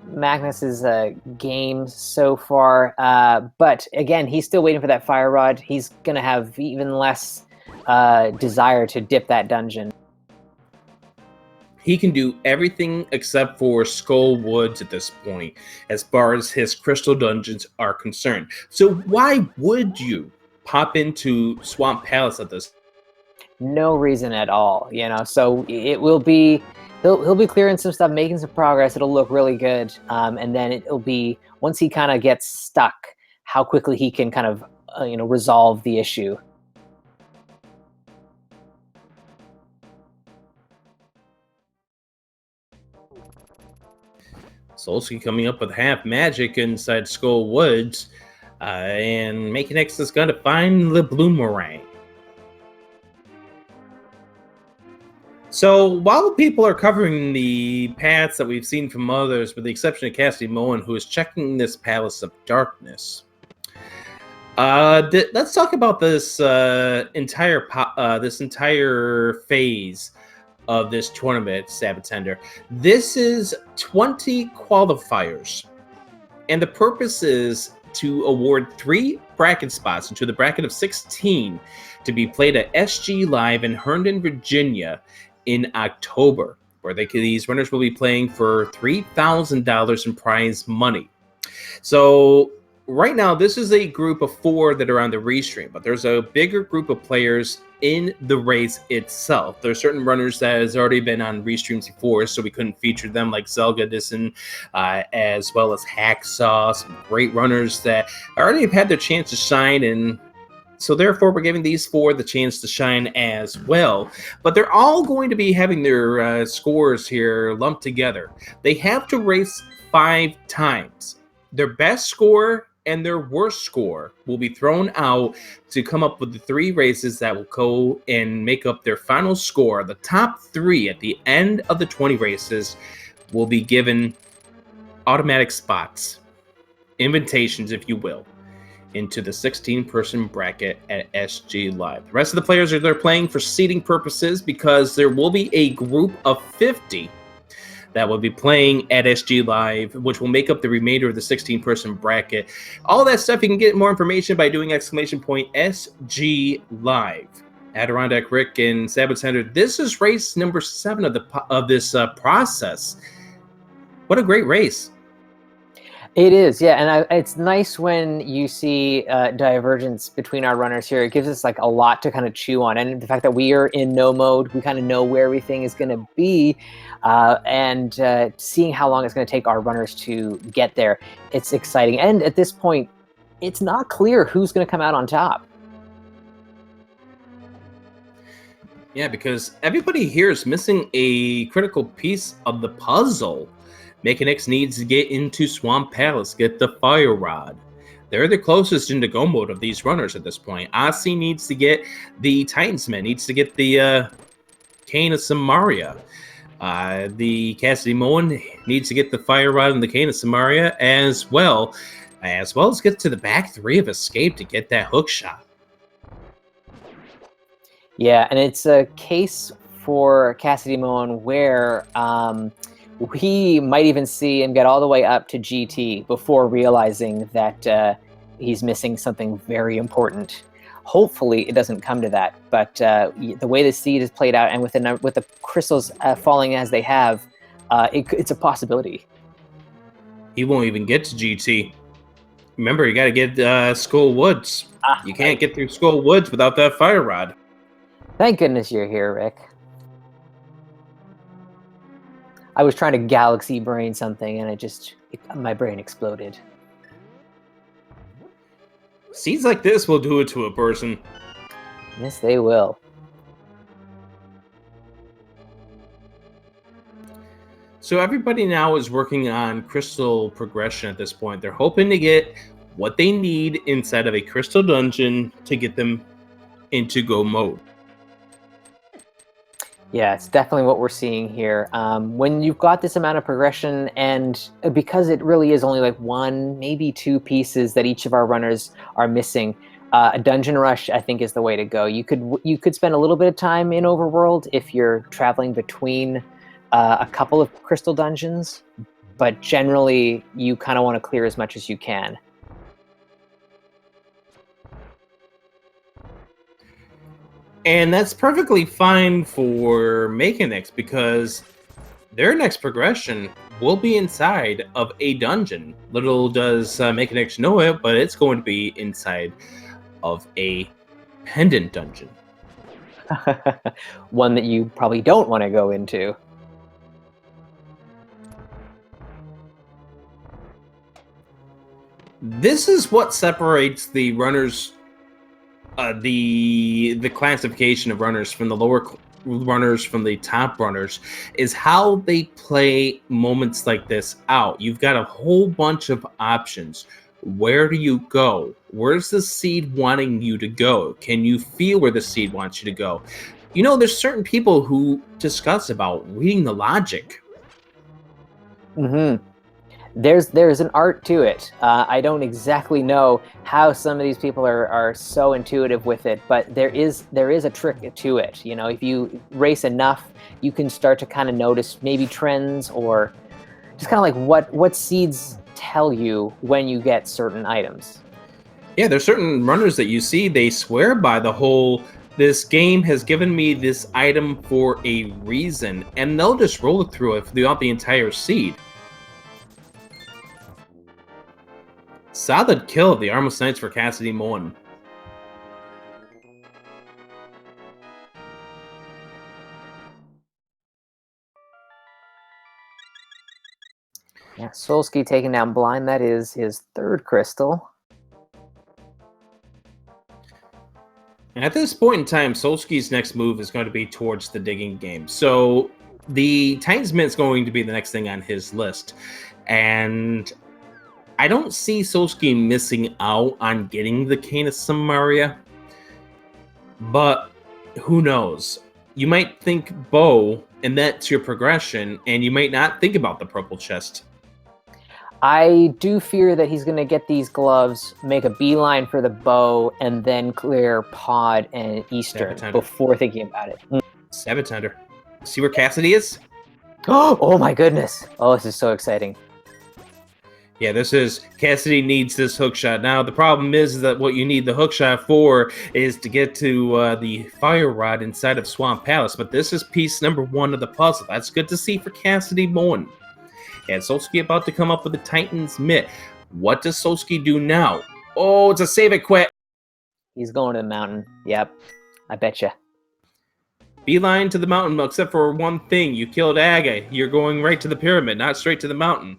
Magnus's game so far. But again, he's still waiting for that fire rod. He's going to have even less desire to dip that dungeon. He can do everything except for Skull Woods at this point, as far as his crystal dungeons are concerned. So why would you pop into Swamp Palace at this? No reason at all, you know. So it will be he'll be clearing some stuff, making some progress. It'll look really good, and then it'll be once he kind of gets stuck, how quickly he can kind of resolve the issue. Solsky coming up with half magic inside Skull Woods, and Makenex is going to find the Bloomerang. So while people are covering the paths that we've seen from others, with the exception of Cassidy Moen, who is checking this Palace of Darkness, let's talk about this entire phase of this tournament, Sabatender. This is 20 qualifiers, and the purpose is to award 3 bracket spots into the bracket of 16 to be played at SG Live in Herndon, Virginia in October, where these runners will be playing for $3,000 in prize money. So right now, this is a group of 4 that are on the restream, but there's a bigger group of players in the race itself. There are certain runners that has already been on restreams before, so we couldn't feature them, like Zelga Disson, as well as Hacksaw, some great runners that already have had their chance to shine, and so therefore we're giving these 4 the chance to shine as well. But they're all going to be having their scores here lumped together. They have to race 5 times. Their best score and their worst score will be thrown out to come up with the 3 races that will go and make up their final score. The top 3 at the end of the 20 races will be given automatic spots, invitations, if you will, into the 16-person bracket at SG Live. The rest of the players are there playing for seeding purposes, because there will be a group of 50 that will be playing at SG Live, which will make up the remainder of the 16-person bracket. All that stuff, you can get more information by doing !SG Live. Adirondack Rick and Sabatender, this is race number 7 of this process. What a great race. It is, yeah, and it's nice when you see divergence between our runners here. It gives us like a lot to kind of chew on, and the fact that we are in no mode, we kind of know where everything is going to be, and seeing how long it's going to take our runners to get there, it's exciting. And at this point, it's not clear who's going to come out on top. Yeah, because everybody here is missing a critical piece of the puzzle. Mechanex needs to get into Swamp Palace, get the Fire Rod. They're the closest into go mode of these runners at this point. Asi needs to get the Titansman, needs to get the Cane of Samaria. The Cassidy Moen needs to get the Fire Rod and the Cane of Samaria, as well as get to the back 3 of Escape to get that hook shot. Yeah, and it's a case for Cassidy Moen where we might even see him get all the way up to GT before realizing that he's missing something very important. Hopefully, it doesn't come to that. But the way the seed is played out, and with the crystals falling as they have, it's a possibility. He won't even get to GT. Remember, you got to get Skull Woods. You can't get through Skull Woods without that Fire Rod. Thank goodness you're here, Rick. I was trying to galaxy brain something, and my brain exploded. Seeds like this will do it to a person. Yes, they will. So everybody now is working on crystal progression at this point. They're hoping to get what they need inside of a crystal dungeon to get them into go mode. Yeah, it's definitely what we're seeing here. When you've got this amount of progression, and because it really is only like 1, maybe 2 pieces that each of our runners are missing, a dungeon rush, I think, is the way to go. You could spend a little bit of time in Overworld if you're traveling between a couple of crystal dungeons, but generally you kind of want to clear as much as you can. And that's perfectly fine for Makenex, because their next progression will be inside of a dungeon. Little does Makenex know it, but it's going to be inside of a pendant dungeon. One that you probably don't want to go into. This is what separates the runners, the classification of runners from the lower runners from the top runners, is how they play moments like this out. You've got a whole bunch of options. Where do you go? Where's the seed wanting you to go? Can you feel where the seed wants you to go? You know, there's certain people who discuss about reading the logic. Mm-hmm. There's an art to it. I don't exactly know how some of these people are so intuitive with it, but there is a trick to it. You know, if you race enough, you can start to kind of notice maybe trends, or just kind of like what seeds tell you when you get certain items. Yeah, there's certain runners that you see, they swear by the whole, this game has given me this item for a reason, and they'll just roll it throughout the entire seed. Solid kill of the Armless Knights for Cassidy Moen. Yeah, Solsky taking down Blind. That is his third crystal. And at this point in time, Solsky's next move is going to be towards the digging game. So the Titans Mint is going to be the next thing on his list. And I don't see Solsky missing out on getting the Cane of Samaria, but who knows? You might think bow, and that's your progression, and you might not think about the purple chest. I do fear that he's going to get these gloves, make a beeline for the bow, and then clear Pod and Eastern before thinking about it. Sabatender. See where Cassidy is? Oh my goodness. Oh, this is so exciting. Yeah, Cassidy needs this hook shot. Now, the problem is that what you need the hook shot for is to get to the fire rod inside of Swamp Palace, but this is piece number 1 of the puzzle. That's good to see for Cassidy Moen. And Solsky about to come up with the Titan's Mitt. What does Solsky do now? Oh, it's a save it quit. He's going to the mountain. Yep, I betcha. Beeline to the mountain, except for one thing. You killed Aga. You're going right to the pyramid, not straight to the mountain.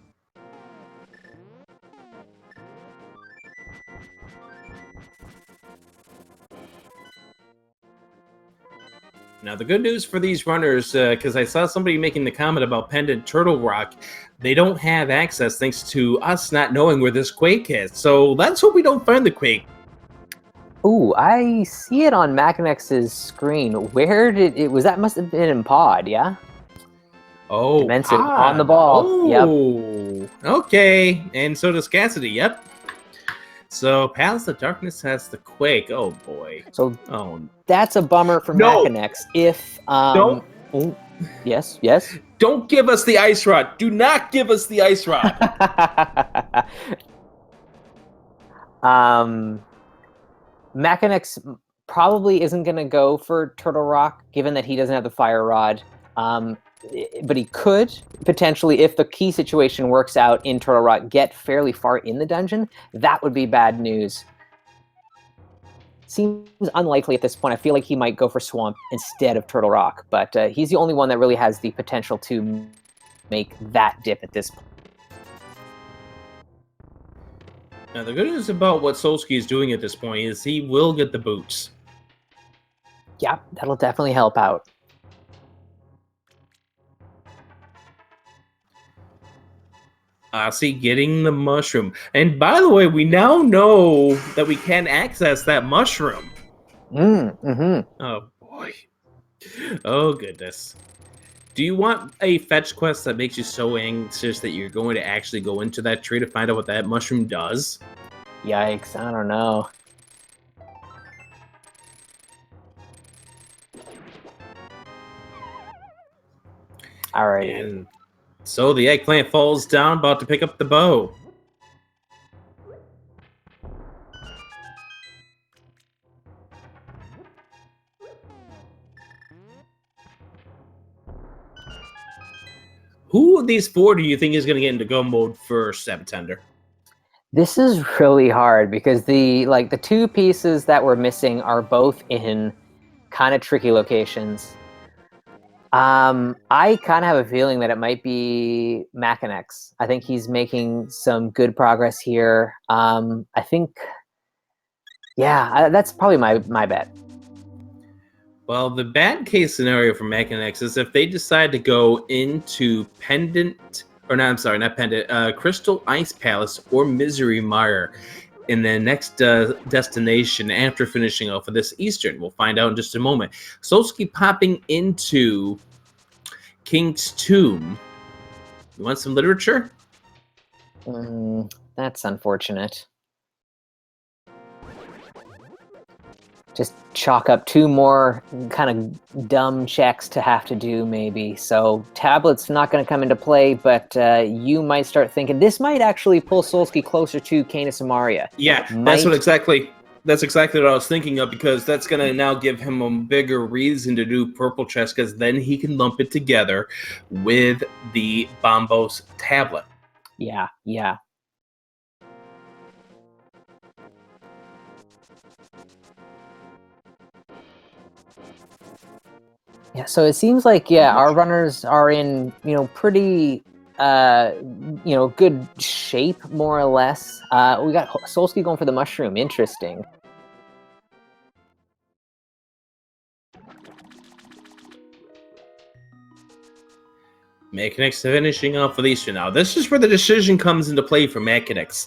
Now, the good news for these runners, because I saw somebody making the comment about Pendant Turtle Rock, they don't have access thanks to us not knowing where this Quake is. So let's hope we don't find the Quake. Ooh, I see it on Machinex's screen. Where did it was? That must have been in Pod, yeah? Oh, Dimensive on the ball. Oh, yep. Okay, and so does Cassidy, yep. So, Palace of Darkness has the Quake. Oh, boy. So, that's a bummer for Machinex. If, don't. Oh, yes. Don't give us the Ice Rod. Do not give us the Ice Rod. Machinex probably isn't going to go for Turtle Rock, given that he doesn't have the Fire Rod. But he could potentially, if the key situation works out in Turtle Rock, get fairly far in the dungeon. That would be bad news. Seems unlikely at this point. I feel like he might go for Swamp instead of Turtle Rock, but he's the only one that really has the potential to make that dip at this point. Now, the good news about what Solsky is doing at this point is he will get the boots. Yeah, that'll definitely help out. See, getting the mushroom. And by the way, we now know that we can access that mushroom. Mm-hmm. Oh, boy. Oh, goodness. Do you want a fetch quest that makes you so anxious that you're going to actually go into that tree to find out what that mushroom does? Yikes, I don't know. Alright. And so the eggplant falls down, about to pick up the bow. Who of these 4 do you think is going to get into go mode first, Sabatender? This is really hard because the 2 pieces that we're missing are both in kind of tricky locations. I kind of have a feeling that it might be Machinex. I think he's making some good progress here. I think, yeah, that's probably my bet. Well, the bad case scenario for Mechanics is if they decide to go into Pendant, or not, I'm sorry, not Pendant, Crystal Ice Palace or Misery Mire in the next destination after finishing off of this Eastern. We'll find out in just a moment. Solsky popping into King's Tomb. You want some literature? That's unfortunate. Just chalk up 2 more kind of dumb checks to have to do, maybe. So tablet's not going to come into play, but you might start thinking this might actually pull Solsky closer to Canis Amaria. Yeah, that's exactly what I was thinking of, because that's going to now give him a bigger reason to do purple chess, because then he can lump it together with the Bombos tablet. Yeah. Yeah, so it seems like, our runners are in, pretty, good shape, more or less. We got Solsky going for the mushroom. Interesting. Mechanics finishing off with Eastern. Now, this is where the decision comes into play for Mechanics.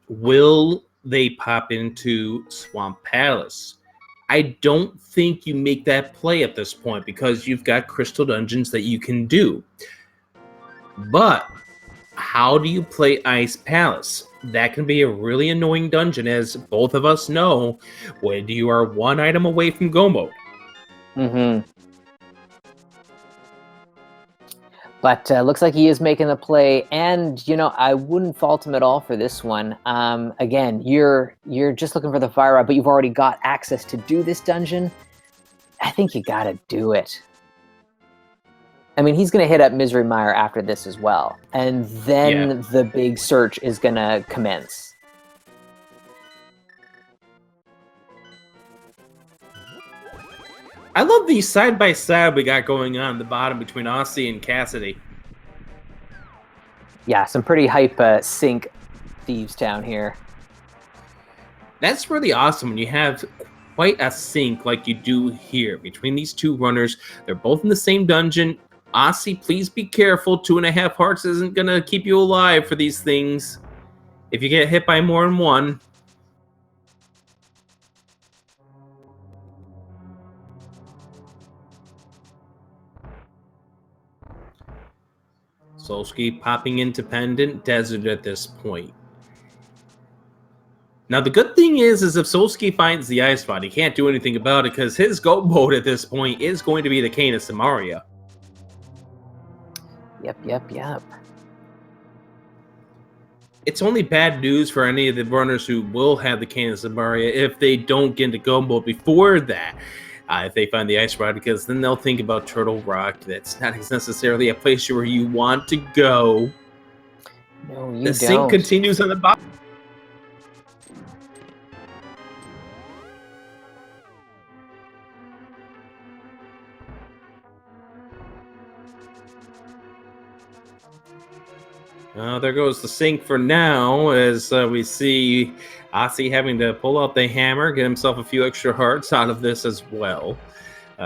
Will they pop into Swamp Palace? I don't think you make that play at this point, because you've got crystal dungeons that you can do. But how do you play Ice Palace? That can be a really annoying dungeon, as both of us know, when you are 1 item away from go mode. But looks like he is making the play, and I wouldn't fault him at all for this one. Again, you're just looking for the fire rod, but you've already got access to do this dungeon. I think you gotta do it. I mean, he's gonna hit up Misery Mire after this as well, and then the big search is gonna commence. I love the side-by-side we got going on at the bottom between Aussie and Cassidy. Yeah, some pretty hype sync Thieves Town here. That's really awesome when you have quite a sync like you do here between these 2 runners. They're both in the same dungeon. Aussie, please be careful. 2.5 hearts isn't going to keep you alive for these things if you get hit by more than one. Solsky popping into Pendant Desert at this point. Now, the good thing is if Solsky finds the ice spot, he can't do anything about it, because his go mode at this point is going to be the Canis Amaria. Yep. It's only bad news for any of the runners who will have the Canis Amaria if they don't get into go mode before that. If they find the ice rod, because then they'll think about Turtle Rock. That's not necessarily a place where you want to go. No, you don't. The sync continues on the bottom. There goes the sync for now, as we see Aussie having to pull out the hammer, get himself a few extra hearts out of this as well.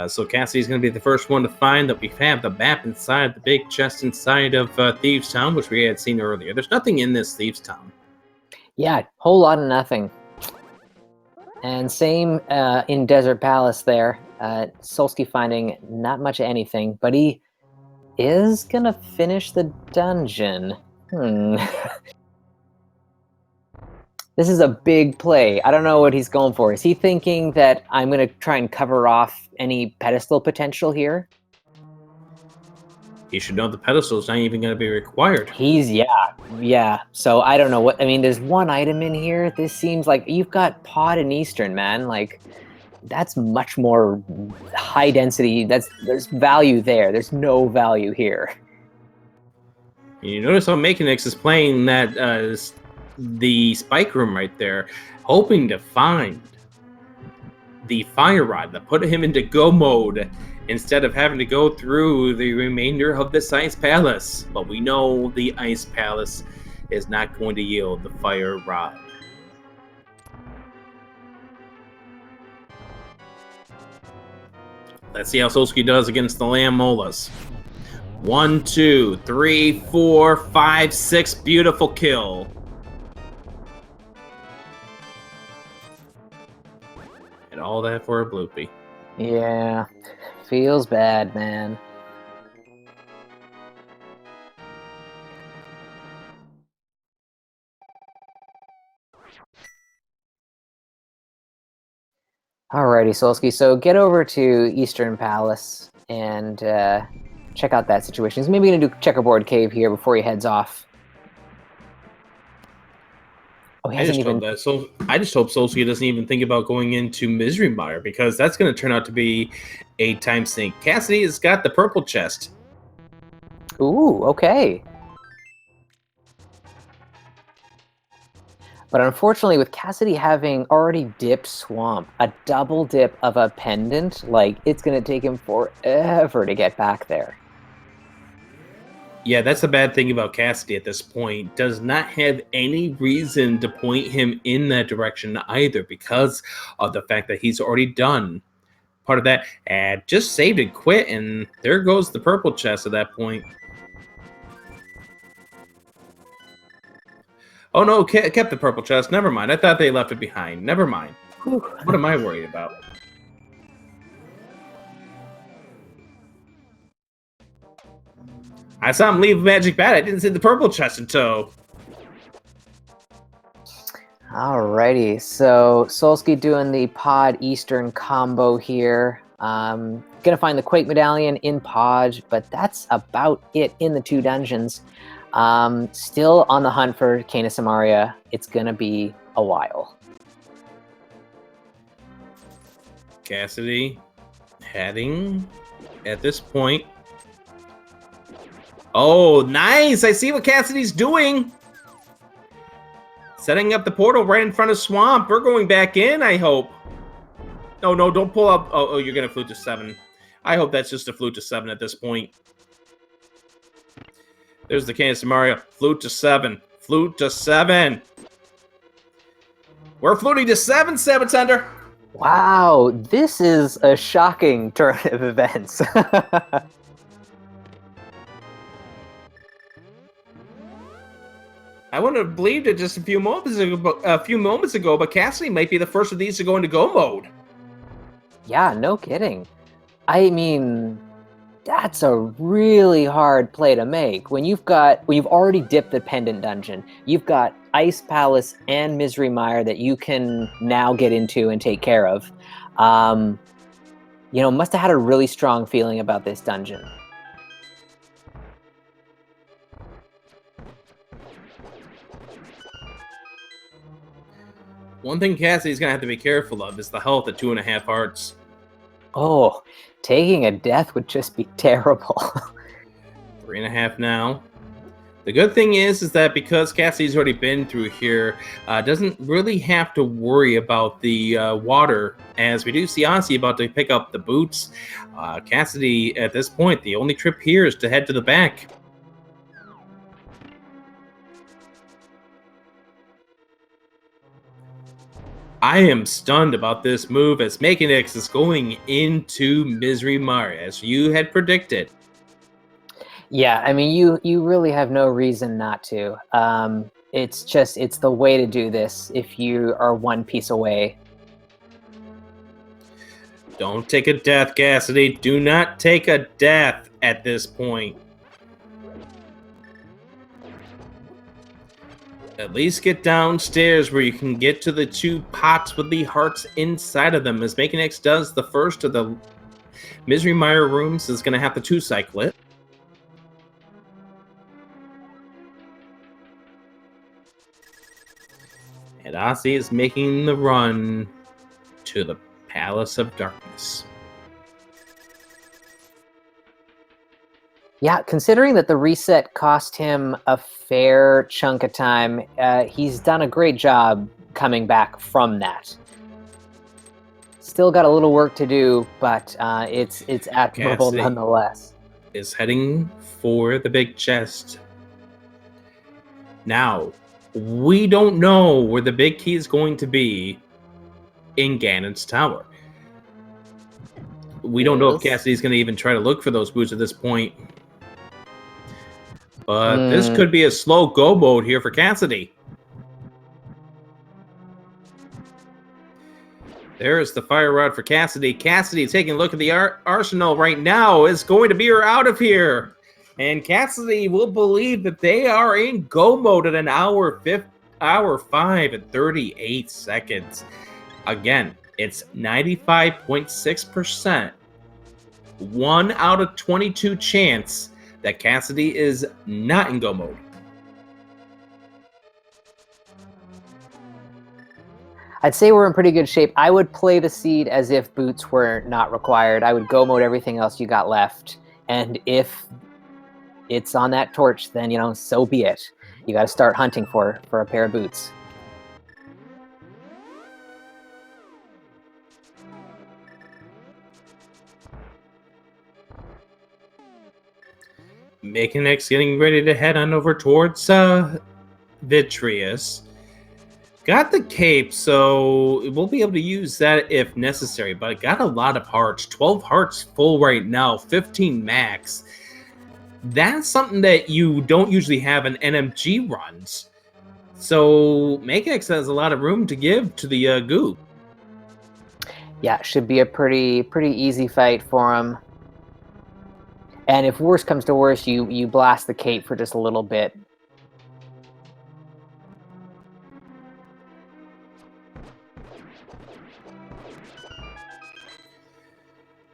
So Cassie's going to be the first one to find that we have the map inside the big chest inside of Thieves Town, which we had seen earlier. There's nothing in this Thieves Town. Yeah, whole lot of nothing. And same in Desert Palace there. Solsky finding not much of anything, but he is going to finish the dungeon. This is a big play. I don't know what he's going for. Is he thinking that I'm going to try and cover off any pedestal potential here? He should know the pedestal is not even going to be required. Yeah. So I don't know what, I mean, there's 1 item in here. This seems like you've got Pod and Eastern, man. Like, that's much more high density. There's value there. There's no value here. You notice how Mechanics is playing that the spike room right there, hoping to find the fire rod that put him into go mode instead of having to go through the remainder of this ice palace. But we know the ice palace is not going to yield the fire rod. Let's see how Solsky does against the Lammolas. 1, 2, 3, 4, 5, 6. Beautiful kill. And all that for a bloopy. Yeah, feels bad, man. Alrighty, Solsky. So get over to Eastern Palace and check out that situation. He's maybe gonna do Checkerboard Cave here before he heads off. Oh, he I just hasn't even. hope that I just hope Solskjaer doesn't even think about going into Misery Mire, because that's going to turn out to be a time sink. Cassidy has got the purple chest. Ooh, okay. But unfortunately, with Cassidy having already dipped Swamp, a double dip of a pendant, like, it's going to take him forever to get back there. Yeah, that's the bad thing about Cassidy at this point. Does not have any reason to point him in that direction either, because of the fact that he's already done part of that. And just saved and quit, and there goes the purple chest at that point. Oh no, kept the purple chest. Never mind. I thought they left it behind. Never mind. Whew. What am I worried about? I saw him leave Magic Bat. I didn't see the purple chest in tow. Alrighty, so Solsky doing the Pod Eastern combo here. Gonna find the Quake Medallion in Pod, but that's about it in the 2 dungeons. Still on the hunt for Canis Samaria. It's gonna be a while. Cassidy heading at this point. Oh, nice! I see what Cassidy's doing. Setting up the portal right in front of Swamp. We're going back in, I hope. Oh, no, don't pull up. Oh, you're going to flute to 7. I hope that's just a flute to 7 at this point. There's the Canis Mario. Flute to 7. Flute to 7. We're fluting to 7, Saboteur. Wow, this is a shocking turn of events. I wouldn't have believed it just a few moments ago, but Cassidy might be the first of these to go into go mode. Yeah, no kidding. I mean, that's a really hard play to make. When you've already dipped the pendant dungeon, you've got Ice Palace and Misery Mire that you can now get into and take care of. Must have had a really strong feeling about this dungeon. One thing Cassidy's going to have to be careful of is the health at 2.5 hearts. Oh, taking a death would just be terrible. 3.5 now. The good thing is that because Cassidy's already been through here, doesn't really have to worry about the water, as we do see Aussie about to pick up the boots. Cassidy, at this point, the only trip here is to head to the back. I am stunned about this move, as Mekanix is going into Misery Mire, as you had predicted. Yeah, I mean, you really have no reason not to. It's the way to do this if you are one piece away. Don't take a death, Cassidy. Do not take a death at this point. At least get downstairs where you can get to the 2 pots with the hearts inside of them. As Mekanix does the first of the Misery Mire rooms, is going to have to 2-cycle it. And Aussie is making the run to the Palace of Darkness. Yeah, considering that the reset cost him a fair chunk of time, he's done a great job coming back from that. Still got a little work to do, but it's admirable Cassidy. nonetheless. It's admirable Cassidy. nonetheless. Is heading for the big chest. Now, we don't know where the big key is going to be in Ganon's tower. We don't know if Cassidy's going to even try to look for those boots at this point. But this could be a slow go mode here for Cassidy. There's the fire rod for Cassidy. Cassidy taking a look at the arsenal right now is going to be her out of here. And Cassidy will believe that they are in go mode at an hour 5 and 38 seconds. Again, it's 95.6%. 1 out of 22 chance that Cassidy is not in go mode. I'd say we're in pretty good shape. I would play the seed as if boots were not required. I would go mode everything else you got left. And if it's on that torch, then, you know, so be it. You got to start hunting for a pair of boots. Makinix getting ready to head on over towards Vitreous. Got the cape, so we'll be able to use that if necessary, but I got a lot of hearts. 12 hearts full right now, 15 max. That's something that you don't usually have in NMG runs. So Makinix has a lot of room to give to the goo. Yeah, should be a pretty easy fight for him. And if worse comes to worse, you blast the cape for just a little bit.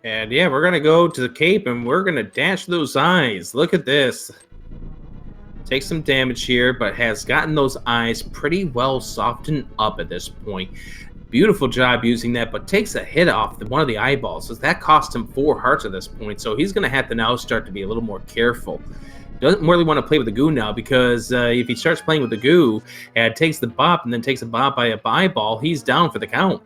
And yeah, we're going to go to the cape and we're going to dash those eyes. Look at this. Take some damage here, but has gotten those eyes pretty well softened up at this point. Beautiful job using that, but takes a hit off one of the eyeballs. So that cost him 4 hearts at this point. So he's going to have to now start to be a little more careful. Doesn't really want to play with the goo now, because if he starts playing with the goo and takes the bop and then takes a bop by a eyeball, he's down for the count.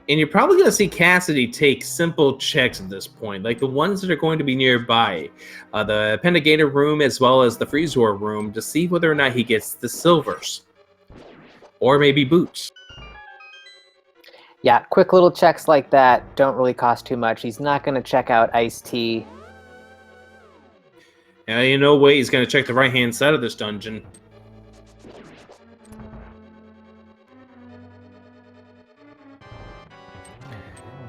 And you're probably going to see Cassidy take simple checks at this point, like the ones that are going to be nearby. The Pendigator room as well as the Freezor room, to see whether or not he gets the silvers. Or maybe boots. Yeah, quick little checks like that don't really cost too much. He's not going to check out Iced Tea. You know way he's going to check the right-hand side of this dungeon.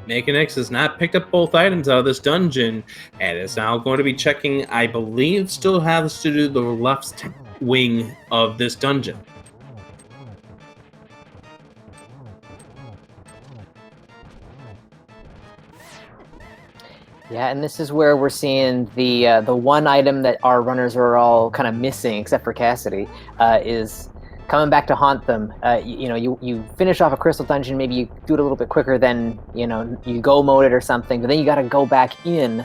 Makinix has not picked up both items out of this dungeon, and is now going to be checking, I believe, still has to do the left wing of this dungeon. Yeah, and this is where we're seeing the one item that our runners are all kind of missing, except for Cassidy, is coming back to haunt them. You finish off a crystal dungeon, maybe you do it a little bit quicker than, you go mode it or something, but then you got to go back in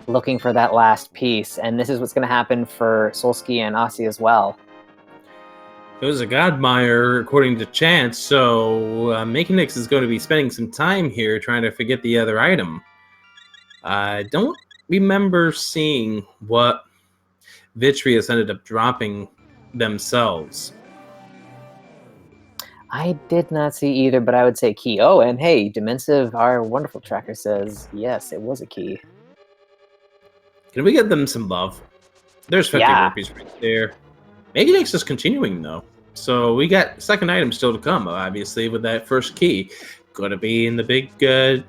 looking for that last piece. And this is what's going to happen for Solsky and Aussie as well. It was a Godmire, according to Chance, so Makinix is going to be spending some time here trying to forget the other item. I don't remember seeing what Vitreous ended up dropping themselves. I did not see either, but I would say key. Oh, and hey, Dimensive, our wonderful tracker, says, yes, it was a key. Can we get them some love? There's 50 rupees right there. Makinix is continuing, though. So we got second item still to come, obviously, with that first key. Going to be in the big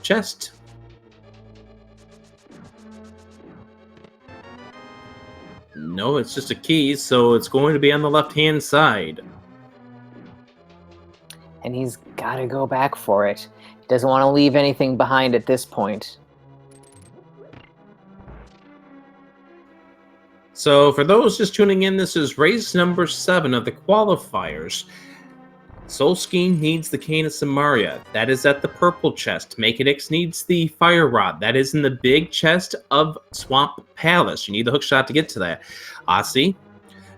chest. No, it's just a key, so it's going to be on the left-hand side. And he's got to go back for it. He doesn't want to leave anything behind at this point. So for those just tuning in, this is race number 7 of the qualifiers. Solsky needs the Cane of Samaria. That is at the purple chest. Makinix needs the Fire Rod. That is in the big chest of Swamp Palace. You need the hook shot to get to that. Aussie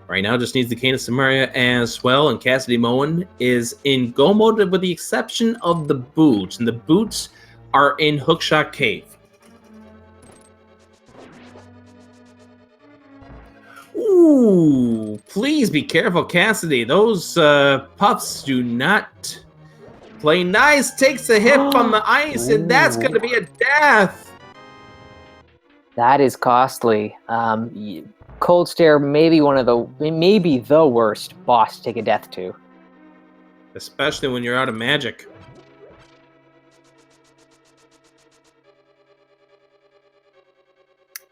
Right now, just needs the Cane of Samaria as well, and Cassidy Moen is in go mode with the exception of the boots, and the boots are in Hookshot Cave. Ooh, please be careful, Cassidy. Those puffs do not play nice. Takes a hit from the ice, and that's going to be a death. That is costly. Cold Stare maybe the worst boss to take a death to. Especially when you're out of magic.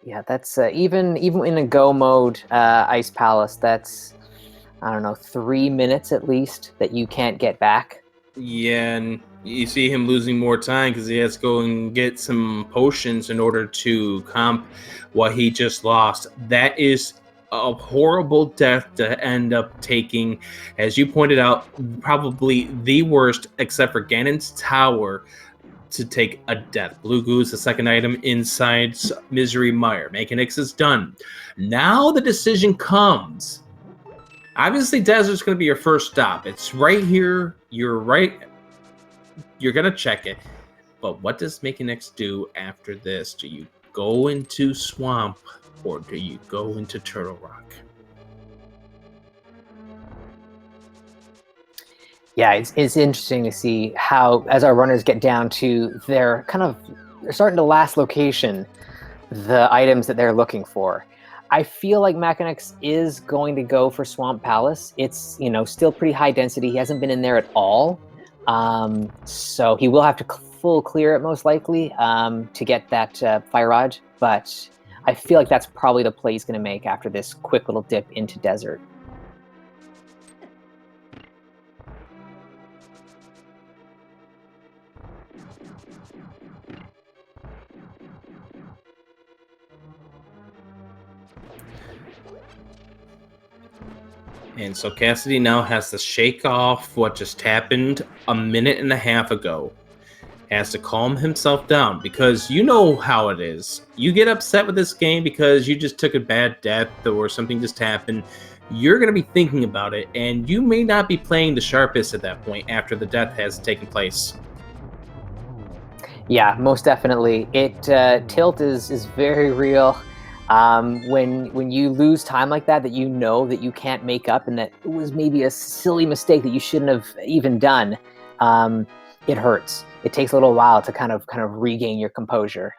Yeah, that's even in a go mode Ice Palace, that's, I don't know, 3 minutes at least that you can't get back. Yeah, and you see him losing more time because he has to go and get some potions in order to comp what he just lost. That is a horrible death to end up taking. As you pointed out, probably the worst, except for Ganon's Tower, to take a death. Blue Goo is the second item inside Misery Mire. Mechanics is done. Now the decision comes. Obviously, Desert's going to be your first stop. It's right here. You're right. You're going to check it. But what does Mechanics do after this? Do you go into Swamp or do you go into Turtle Rock? Yeah, it's interesting to see how, as our runners get down to they're starting to last location, the items that they're looking for. I feel like Mechanics is going to go for Swamp Palace. It's, still pretty high density. He hasn't been in there at all. So he will have to full clear it most likely to get that Fire Rod. But I feel like that's probably the play he's going to make after this quick little dip into Desert. And so Cassidy now has to shake off what just happened a minute and a half ago. Has to calm himself down because you know how it is. You get upset with this game because you just took a bad death or something just happened. You're going to be thinking about it, and you may not be playing the sharpest at that point after the death has taken place. Yeah, most definitely. Tilt is very real. When you lose time like that you know that you can't make up and that it was maybe a silly mistake that you shouldn't have even done, it hurts. It takes a little while to kind of regain your composure.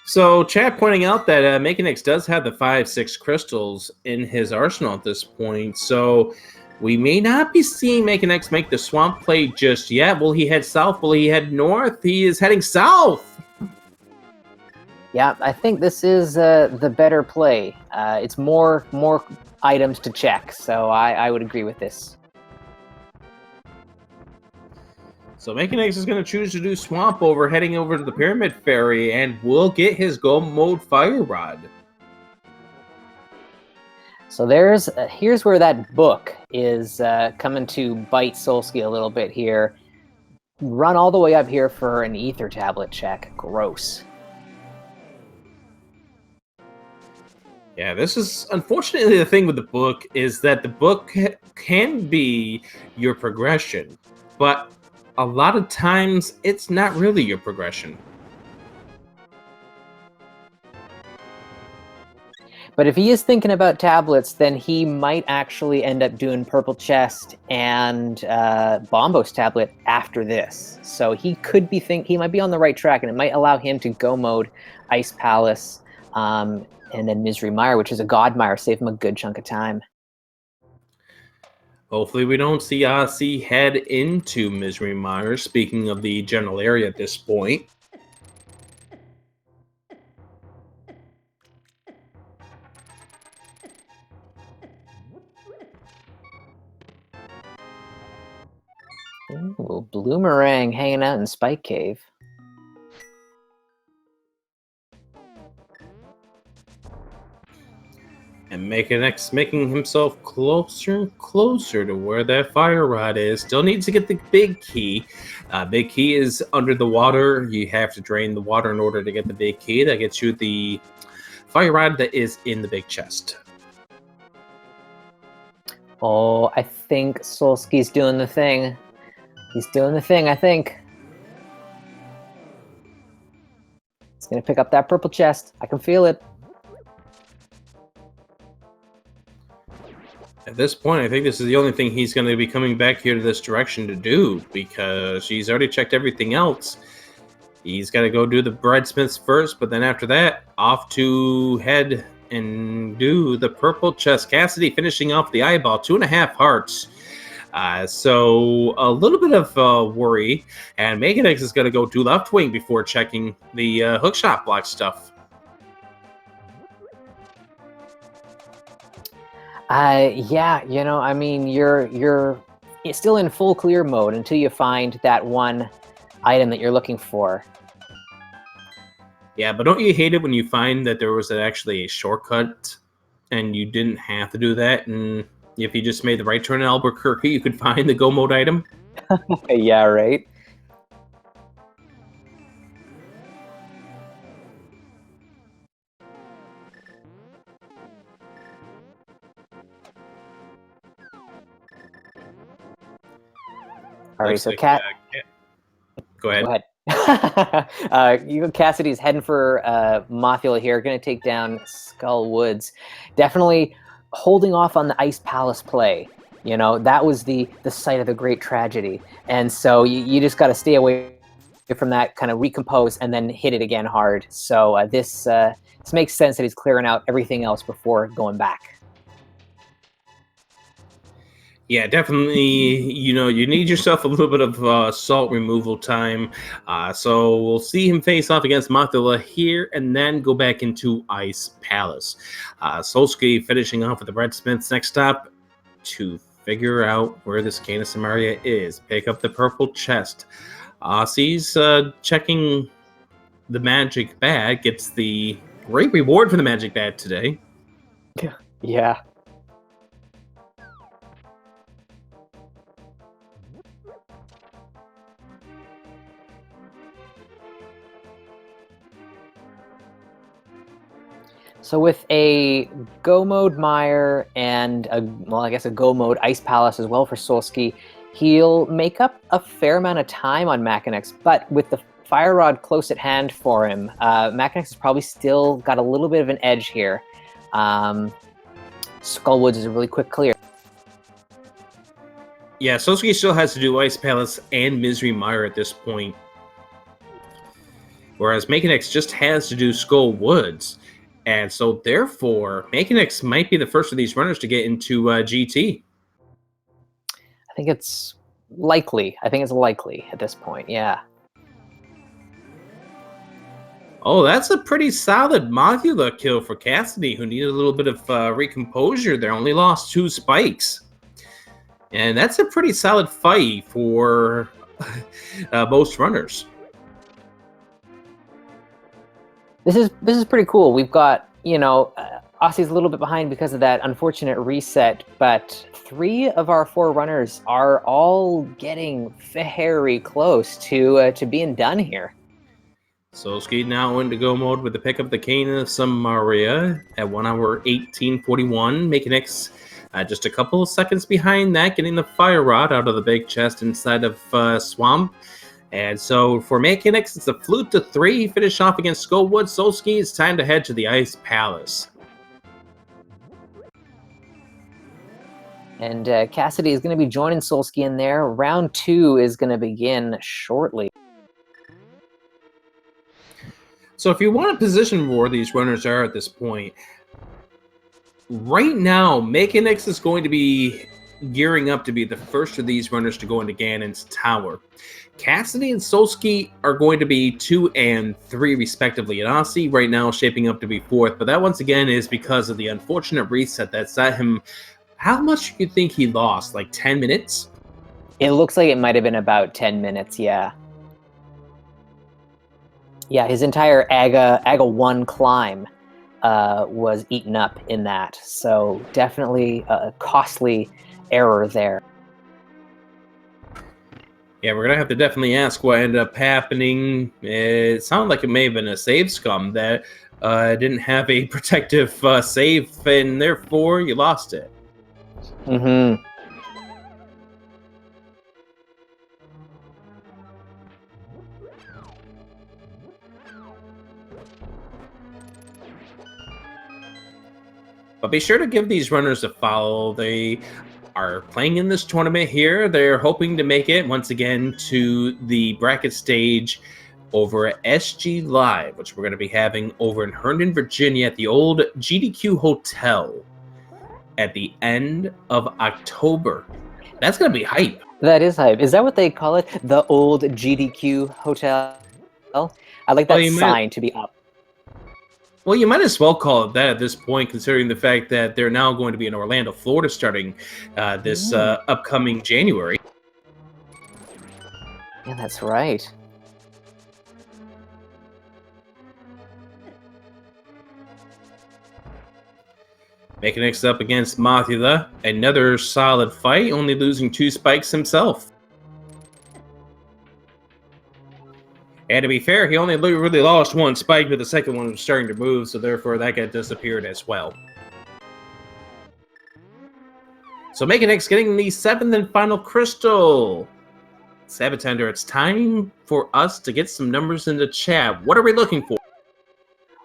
So, chat pointing out that Mechanics does have the 5-6 crystals in his arsenal at this point, so we may not be seeing Mechanics make the swamp play just yet. Will he head south? Will he head north? He is heading south! Yeah, I think this is the better play. It's more items to check, so I would agree with this. So Mechanics is going to choose to do Swamp over heading over to the Pyramid Ferry and will get his Go Mode Fire Rod. So here's where that book is coming to bite Solsky a little bit here. Run all the way up here for an Ether Tablet check. Gross. Yeah, this is unfortunately the thing with the book is that the book can be your progression, but a lot of times it's not really your progression. But if he is thinking about tablets, then he might actually end up doing Purple Chest and Bombos Tablet after this. So he could be he might be on the right track, and it might allow him to go mode Ice Palace and then Misery Mire, which is a God Mire, save him a good chunk of time. Hopefully we don't see Ozzy head into Misery Mire, speaking of the general area at this point. Ooh, Bloomerang hanging out in Spike Cave. And making himself closer and closer to where that fire rod is. Still needs to get the big key. Big key is under the water. You have to drain the water in order to get the big key. That gets you the fire rod that is in the big chest. Oh, I think Solski's doing the thing. He's doing the thing, I think. He's going to pick up that purple chest. I can feel it. At this point, I think this is the only thing he's going to be coming back here to this direction to do, because he's already checked everything else. He's got to go do the breadsmiths first, but then after that, off to head and do the purple chest. Cassidy finishing off the eyeball, 2.5 hearts. So a little bit of worry, and Meganix is going to go do left wing before checking the hookshot block stuff. Yeah, you know, I mean, you're still in full clear mode until you find that one item that you're looking for. Yeah, but don't you hate it when you find that there was actually a shortcut and you didn't have to do that, and if you just made the right turn in Albuquerque, you could find the go mode item? Yeah, right? All right, so go ahead. Go ahead. Cassidy's heading for Mothula here, going to take down Skull Woods. Definitely holding off on the Ice Palace play. You know, that was the site of the great tragedy. And so you just got to stay away from that, kind of recompose, and then hit it again hard. So this makes sense that he's clearing out everything else before going back. Yeah, definitely, you know, you need yourself a little bit of salt removal time. So we'll see him face off against Mothula here and then go back into Ice Palace. Solski finishing off with the Breadsmiths. Next stop to figure out where this Cane of Samaria is. Pick up the purple chest. Aussie's checking the magic bag. Gets the great reward for the magic bag today. Yeah. So with a go mode Mire and I guess a go mode Ice Palace as well for Solski, he'll make up a fair amount of time on Machinex, but with the Fire Rod close at hand for him, Machinex has probably still got a little bit of an edge here. Skullwoods is a really quick clear. Yeah, Solski still has to do Ice Palace and Misery Mire at this point, whereas Machinex just has to do Skull Woods. And so, therefore, Machinex might be the first of these runners to get into GT. I think it's likely. I think it's likely at this point, yeah. Oh, that's a pretty solid Mothula kill for Cassidy, who needed a little bit of recomposure there. Only lost 2 spikes. And that's a pretty solid fight for most runners. This is pretty cool. We've got, you know, Aussie's a little bit behind because of that unfortunate reset, but 3 of our 4 runners are all getting very close to being done here. Solski now into go mode with the pick up the Cane of Samaria at 1 hour 18:41. Machinex just a couple of seconds behind that, getting the Fire Rod out of the big chest inside of Swamp. And so for Machinex, it's a flute to 3. Finish off against Skullwood. Solski, it's time to head to the Ice Palace. And Cassidy is going to be joining Solski in there. Round 2 is going to begin shortly. So if you want to position where these runners are at this point, right now, Machinex is going to be gearing up to be the first of these runners to go into Ganon's Tower. Cassidy and Solski are going to be 2 and 3 respectively, and Aussie right now shaping up to be 4th, but that once again is because of the unfortunate reset that set him. How much do you think he lost? Like 10 minutes? It looks like it might have been about 10 minutes, yeah. Yeah, his entire Aga 1 climb was eaten up in that, so definitely a costly error there. Yeah, we're going to have to definitely ask what ended up happening. It sounded like it may have been a save scum that didn't have a protective save, and therefore you lost it. Mm-hmm. But be sure to give these runners a follow. They are playing in this tournament here. They're hoping to make it once again to the bracket stage over at SG Live, which we're going to be having over in Herndon, Virginia at the old GDQ Hotel at the end of October. That's going to be hype. That is hype. Is that what they call it? The old GDQ Hotel? I'd like that sign to be up. Well, you might as well call it that at this point, considering the fact that they're now going to be in Orlando, Florida, starting this upcoming January. Yeah, that's right. Making next up against Mothula, another solid fight, only losing 2 spikes himself. And to be fair, he only really lost 1 spike, but the second one was starting to move, so therefore that got disappeared as well. So Mechanex getting the 7th and final crystal. Sabatender, it's time for us to get some numbers in the chat. What are we looking for?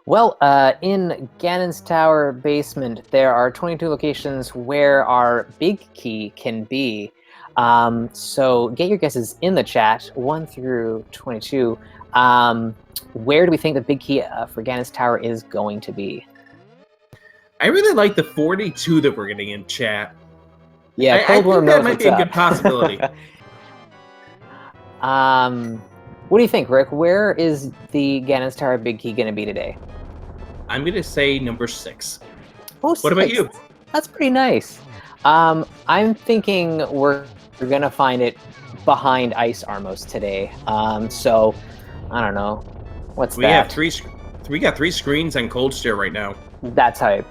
Well, in Ganon's Tower basement, there are 22 locations where our big key can be. So get your guesses in the chat, 1 through 22. Where do we think the big key for Ganon's Tower is going to be? I really like the 42 that we're getting in chat. Yeah, I think that might be a good possibility. What do you think, Rick? Where is the Ganon's Tower big key going to be today? I'm going to say number 6. Oh, what about you? That's pretty nice. I'm thinking we're going to find it behind Ice Armos today. So, I don't know. What's that? We got 3 screens on Cold Stare right now. That's hype.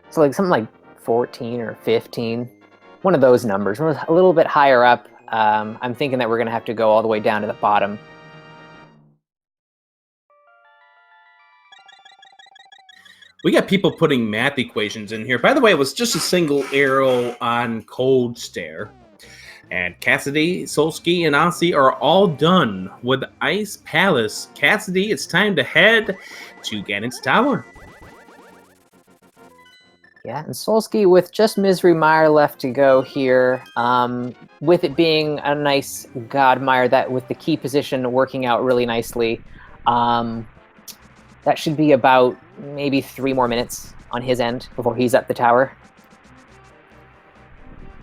So like something like 14 or 15. One of those numbers. A little bit higher up. I'm thinking that we're going to have to go all the way down to the bottom. We got people putting math equations in here. By the way, it was just a single arrow on Cold Stare. And Cassidy, Solski, and Aussie are all done with Ice Palace. Cassidy, it's time to head to Ganon's Tower. Yeah, and Solski with just Misery Mire left to go here. With it being a nice God Mire, that with the key position working out really nicely. That should be about maybe 3 more minutes on his end before he's at the tower.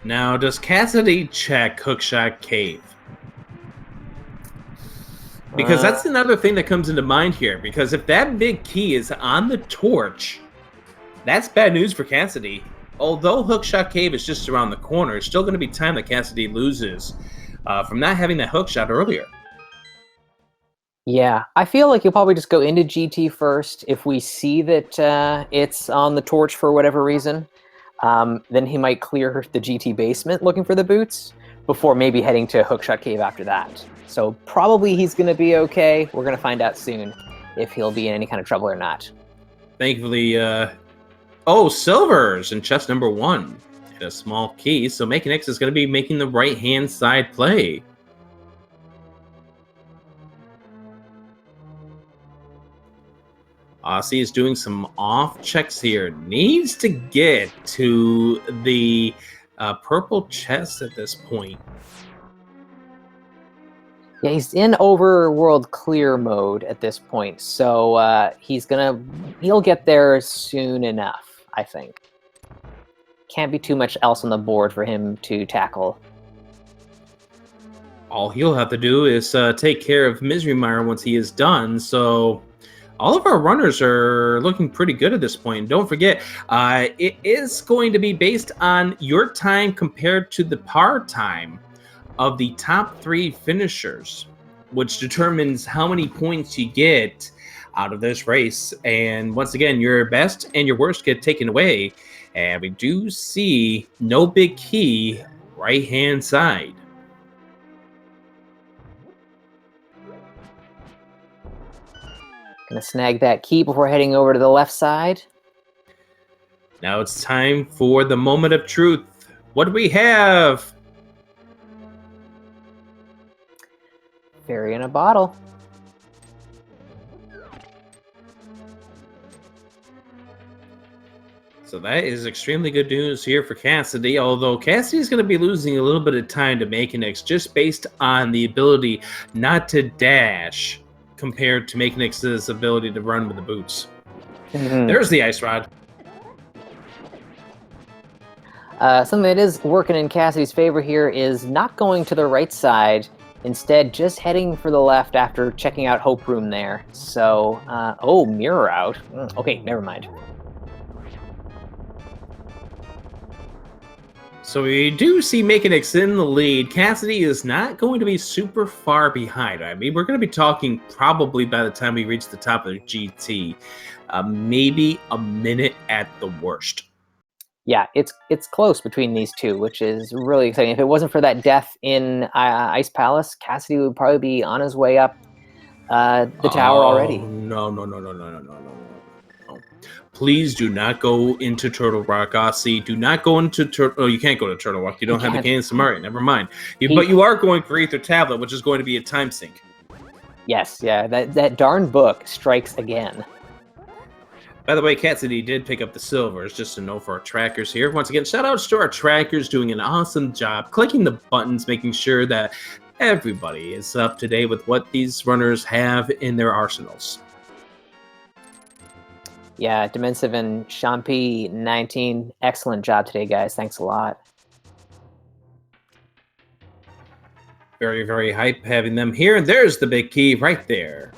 Now, does Cassidy check Hookshot Cave? Because that's another thing that comes into mind here. Because if that big key is on the torch, that's bad news for Cassidy. Although Hookshot Cave is just around the corner, it's still going to be time that Cassidy loses from not having that hookshot earlier. Yeah, I feel like you'll probably just go into GT first. If we see that it's on the torch for whatever reason, then he might clear the GT basement looking for the boots before maybe heading to Hookshot Cave after that. So probably he's going to be okay. We're going to find out soon if he'll be in any kind of trouble or not. Thankfully, oh, Silvers in chest number 1. And a small key, so Mechanex is going to be making the right-hand side play. Aussie is doing some off checks here. Needs to get to the purple chest at this point. Yeah, he's in overworld clear mode at this point, so he'll get there soon enough, I think. Can't be too much else on the board for him to tackle. All he'll have to do is take care of Misery Mire once he is done, so all of our runners are looking pretty good at this point. And don't forget, it is going to be based on your time compared to the par time of the top 3 finishers, which determines how many points you get out of this race. And once again, your best and your worst get taken away. And we do see no big key right-hand side. Gonna snag that key before heading over to the left side. Now it's time for the moment of truth. What do we have? Fairy in a bottle. So that is extremely good news here for Cassidy, although Cassidy is going to be losing a little bit of time to Makinix just based on the ability not to dash compared to Makinix's ability to run with the boots. There's the Ice Rod. Something that is working in Cassidy's favor here is not going to the right side, instead just heading for the left after checking out Hope Room there. So, oh, mirror out. Okay, never mind. So we do see Makinix in the lead. Cassidy is not going to be super far behind. I mean, we're going to be talking probably by the time we reach the top of the GT, maybe a minute at the worst. Yeah, it's close between these two, which is really exciting. If it wasn't for that death in Ice Palace, Cassidy would probably be on his way up the tower already. No. Please do not go into Turtle Rock, Aussie. Do not go into Turtle... Oh, you can't go to Turtle Rock. You don't have the Ganon Samari. Never mind. But you are going for Aether Tablet, which is going to be a time sink. Yes, yeah. That darn book strikes again. By the way, Cassidy did pick up the silvers, just to know for our trackers here. Once again, shout outs to our trackers doing an awesome job, clicking the buttons, making sure that everybody is up to date with what these runners have in their arsenals. Yeah, Dimensive and Champi 19, excellent job today, guys. Thanks a lot. Very, very hype having them here. And there's the big key right there.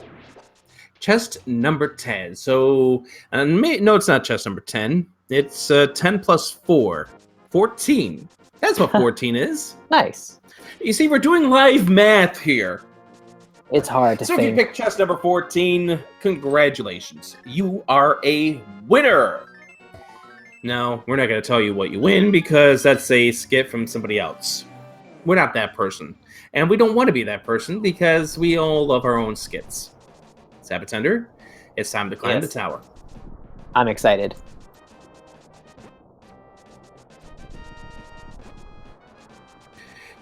Chest number 10. So, no, it's not chest number 10. It's 10 plus 4. 14. That's what 14 is. Nice. You see, we're doing live math here. It's hard to think. So if you pick chest number 14, congratulations. You are a winner. Now, we're not going to tell you what you win because that's a skit from somebody else. We're not that person. And we don't want to be that person because we all love our own skits. Sabatender, it's time to climb the tower. I'm excited.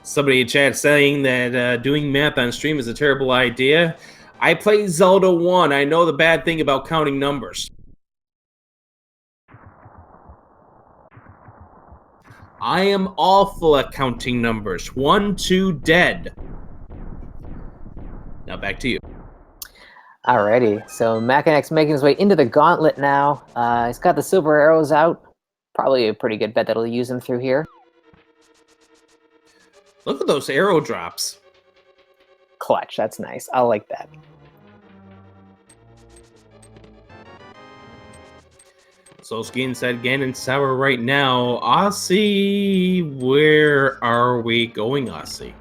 Somebody in chat saying that doing math on stream is a terrible idea. I play Zelda 1. I know the bad thing about counting numbers. I am awful at counting numbers. 1, 2, dead. Now back to you. Alrighty, so Makinix making his way into the gauntlet now. He's got the silver arrows out. Probably a pretty good bet that he'll use them through here. Look at those arrow drops. Clutch, that's nice. I like that. Solsky inside Ganon's tower right now. Aussie, where are we going, Aussie?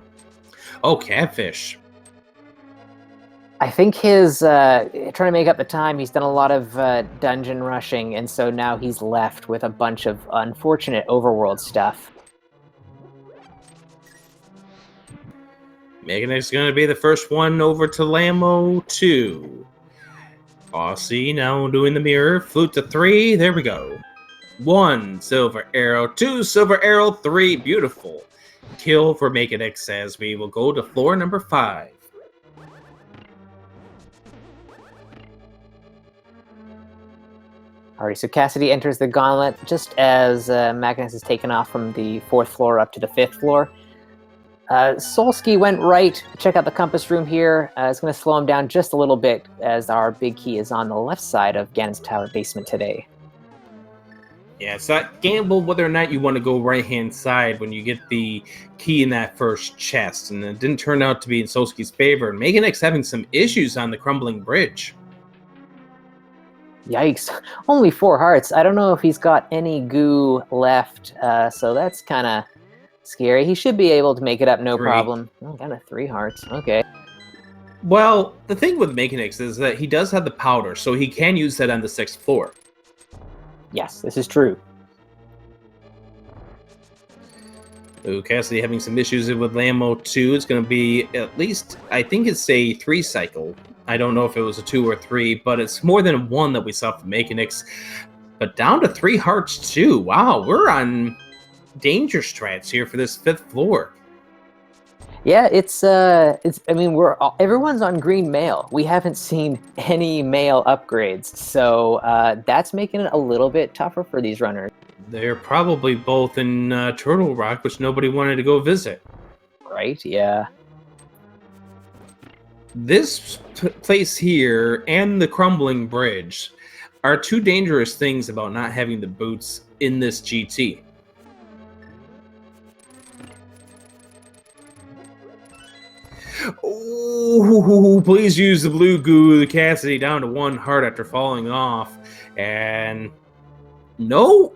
Oh, Catfish. I think his trying to make up the time, he's done a lot of dungeon rushing, and so now he's left with a bunch of unfortunate overworld stuff. Makinix is going to be the first one over to Lamo 2. Aussie now doing the mirror. Flute to 3. There we go. 1 silver arrow. 2 silver arrow. 3. Beautiful. Kill for Makinix as we will go to floor number 5. Alright, so Cassidy enters the gauntlet just as Magnus is taken off from the 4th floor up to the 5th floor. Solsky went right to check out the compass room here. It's going to slow him down just a little bit as our big key is on the left side of Ganon's tower basement today. Yeah, it's not gamble whether or not you want to go right-hand side when you get the key in that first chest. And it didn't turn out to be in Solsky's favor. Makinix having some issues on the crumbling bridge. Yikes. Only 4 hearts. I don't know if he's got any goo left, so that's kind of scary. He should be able to make it up no problem. Oh, got a 3 hearts. Okay. Well, the thing with Makinix is that he does have the powder, so he can use that on the 6th floor. Yes, this is true. Ooh, Cassidy having some issues with Lamo 2. It's going to be at least, I think it's a 3 cycle. I don't know if it was a 2 or 3, but it's more than 1 that we saw from Makinix. But down to 3 hearts too. Wow, we're on danger strats here for this 5th floor. Yeah, it's. I mean, everyone's on green mail. We haven't seen any mail upgrades, so that's making it a little bit tougher for these runners. They're probably both in Turtle Rock, which nobody wanted to go visit. Right? Yeah. This place here and the crumbling bridge are 2 dangerous things about not having the boots in this GT. Oh, please use the blue goo. The Cassidy down to 1 heart after falling off. And no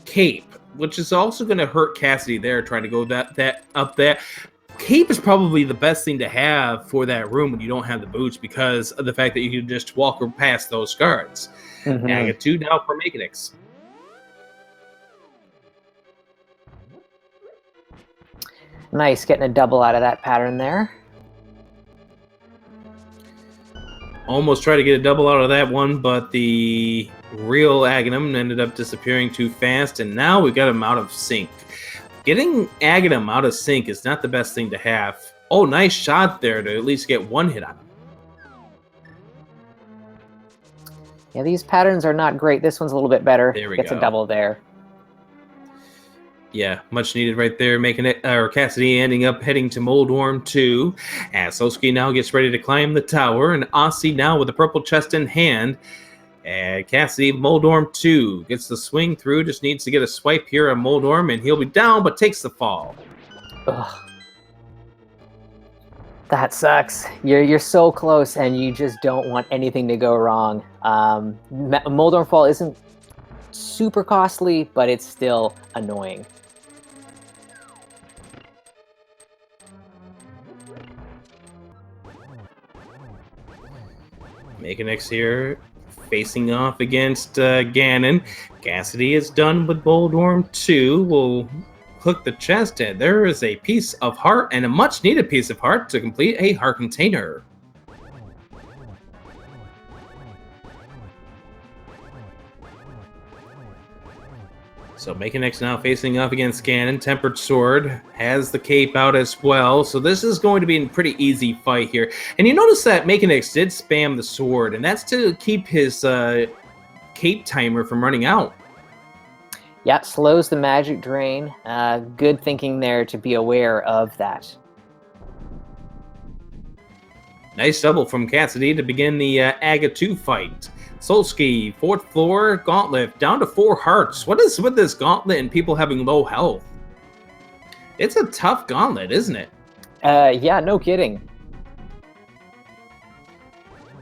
cape, which is also going to hurt Cassidy there, trying to go that up that. Cape is probably the best thing to have for that room when you don't have the boots because of the fact that you can just walk past those guards. Mm-hmm. And I get 2 now for Makinix. Nice, getting a double out of that pattern there. Almost tried to get a double out of that one, but the real Aganim ended up disappearing too fast, and now we got him out of sync. Getting Aganim out of sync is not the best thing to have. Oh, nice shot there to at least get 1 hit on him. Yeah, these patterns are not great. This one's a little bit better. There we Gets go. a double there. Yeah, much needed right there, making it, or Cassidy ending up heading to Moldorm 2. As Soski now gets ready to climb the tower, and Aussie now with the purple chest in hand. And Cassidy, Moldorm 2, gets the swing through, just needs to get a swipe here on Moldorm, and he'll be down, but takes the fall. Ugh. That sucks. You're so close, and you just don't want anything to go wrong. Moldorm fall isn't super costly, but it's still annoying. Makinix here, facing off against Ganon. Cassidy is done with Moldorm 2. We'll click the chest, and there is a piece of heart, and a much-needed piece of heart to complete a heart container. So Makinix now facing off against Ganon. Tempered Sword has the cape out as well. So this is going to be a pretty easy fight here. And you notice that Makinix did spam the sword, and that's to keep his cape timer from running out. Yeah, slows the magic drain. Good thinking there to be aware of that. Nice double from Cassidy to begin the Aga 2 fight. Solski, 4th floor, Gauntlet, down to 4 hearts. What is with this Gauntlet and people having low health? It's a tough Gauntlet, isn't it? Yeah, no kidding.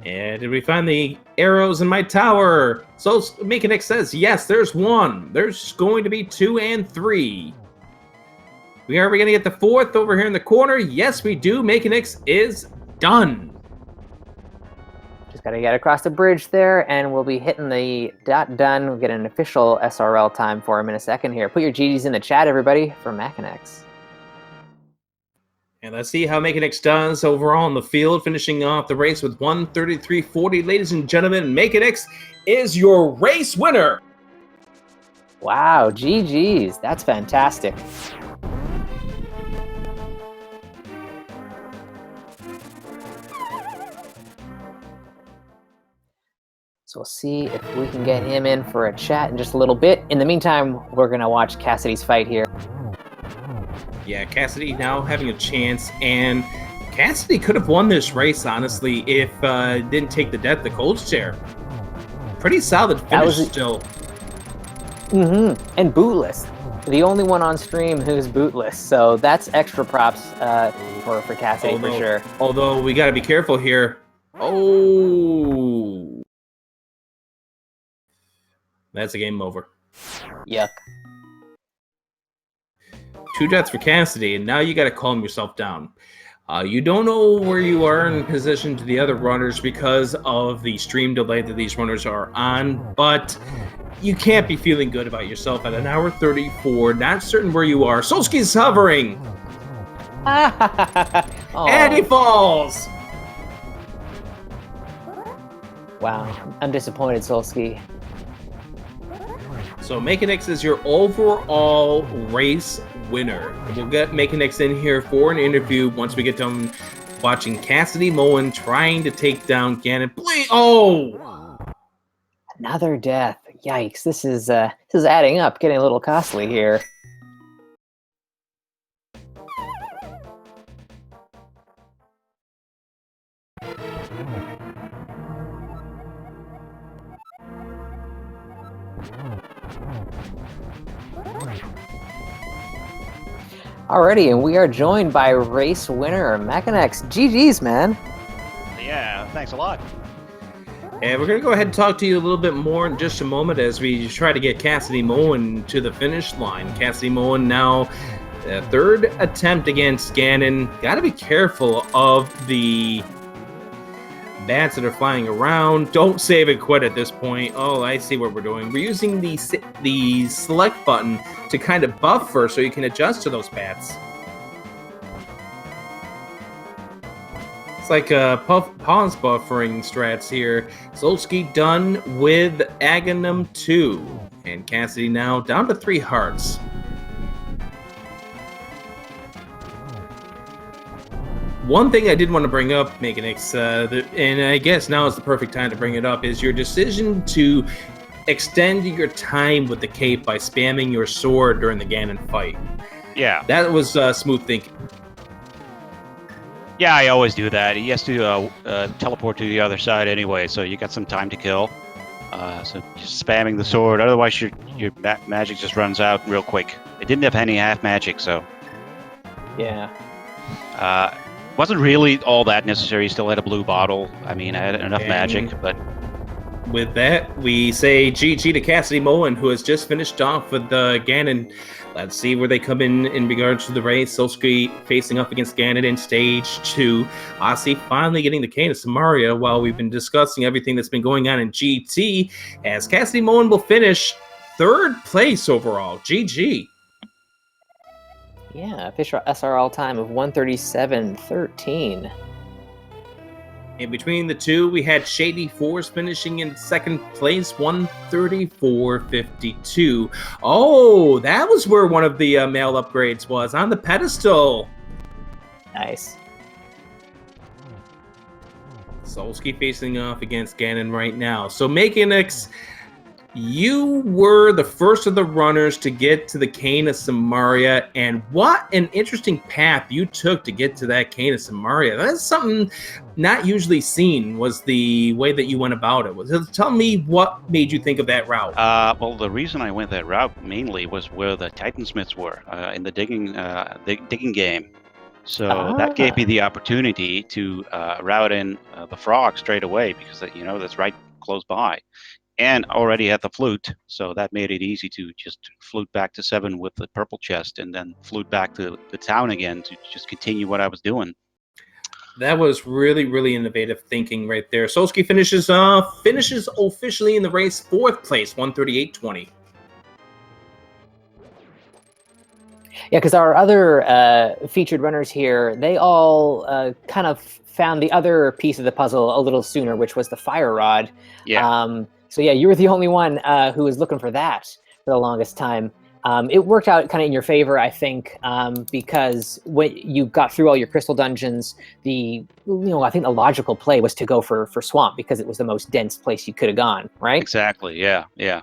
And did we find the arrows in my tower? So Makinix says, yes, there's 1. There's going to be 2 and 3. Are we going to get the 4th over here in the corner? Yes, we do. Makinix is done. Just got to get across the bridge there, and we'll be hitting the done. We'll get an official SRL time for him in a second here. Put your GGs in the chat, everybody, for Makinix. And let's see how Makinix does overall in the field, finishing off the race with 1:33.40. Ladies and gentlemen, Makinix is your race winner. Wow, GGs. That's fantastic. So we'll see if we can get him in for a chat in just a little bit. In the meantime, we're going to watch Cassidy's fight here. Yeah, Cassidy now having a chance, and Cassidy could have won this race, honestly, if didn't take the death the Cold Chair. Pretty solid finish still. Mm-hmm. And bootless. The only one on stream who's bootless, so that's extra props for Cassidy for sure. Although we got to be careful here. Oh. That's a game over. Yuck. 2 deaths for Cassidy, and now you got to calm yourself down. You don't know where you are in position to the other runners because of the stream delay that these runners are on, but you can't be feeling good about yourself at 1:34. Not certain where you are. Solski's hovering! And he falls! Wow, I'm disappointed, Solski. So Mekanix is your overall race winner. We'll get Mekanix in here for an interview once we get done watching Cassidy Moen trying to take down Ganon. Please, oh! Another death. Yikes! This is adding up, getting a little costly here. Alrighty, and we are joined by race winner Mechanex. GG's, man. Yeah, thanks a lot. And we're going to go ahead and talk to you a little bit more in just a moment as we try to get Cassidy Moen to the finish line. Cassidy Moen now, third attempt against Ganon. Got to be careful of the bats that are flying around. Don't save and quit at this point. Oh, I see what we're doing. We're using the select button to kind of buffer so you can adjust to those bats. It's like pause buffering strats here. Solsky done with Aganim 2. And Cassidy now down to 3 hearts. One thing I did want to bring up, Meganix, and I guess now is the perfect time to bring it up, is your decision to extend your time with the cape by spamming your sword during the Ganon fight. Yeah. That was smooth thinking. Yeah, I always do that. He has to teleport to the other side anyway, so you got some time to kill. So just spamming the sword, otherwise your magic just runs out real quick. It didn't have any half magic, so... Yeah. Wasn't really all that necessary. Still had a blue bottle. I mean, I had enough magic, but... With that, we say GG to Cassidy Moen, who has just finished off with the Ganon. Let's see where they come in regards to the race. Solsky facing up against Ganon in stage 2. Aussie finally getting the cane of Samaria while we've been discussing everything that's been going on in GT, as Cassidy Moen will finish 3rd place overall. GG. Yeah, official SRL time of 1:37:13. In between the two, we had Shady Force finishing in 2nd place, 1:34:52. Oh, that was where one of the mail upgrades was, on the pedestal. Nice. Solsky facing off against Ganon right now. So Mekanix, you were the first of the runners to get to the Cane of Samaria, and what an interesting path you took to get to that Cane of Samaria. That's something not usually seen, was the way that you went about it. Tell me what made you think of that route. Well, the reason I went that route mainly was where the Titansmiths were, in the digging game. So that gave me the opportunity to route in the frog straight away, because that's right close by. And already had the flute, so that made it easy to just flute back to 7 with the purple chest, and then flute back to the town again to just continue what I was doing. That was really, really innovative thinking right there. Solsky finishes officially in the race 4th place, 1:38:20. Yeah, because our other featured runners here, they all kind of found the other piece of the puzzle a little sooner, which was the fire rod. Yeah. So yeah, you were the only one who was looking for that for the longest time. It worked out kind of in your favor, I think, because when you got through all your crystal dungeons, I think the logical play was to go for Swamp, because it was the most dense place you could have gone, right? Exactly. Yeah. Totally.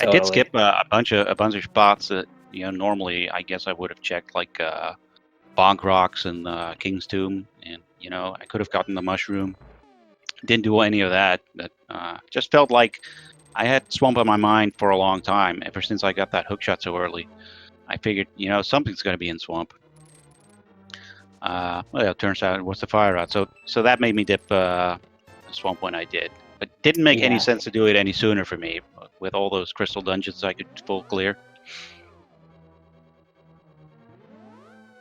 I did skip a bunch of spots that normally I guess I would have checked, like Bonk Rocks and King's Tomb, and I could have gotten the mushroom. Didn't do any of that. But just felt like I had Swamp on my mind for a long time, ever since I got that hookshot so early. I figured, something's going to be in Swamp. Well, it turns out it was the fire rod. So that made me dip Swamp when I did. But didn't make any sense to do it any sooner for me. With all those crystal dungeons I could full clear.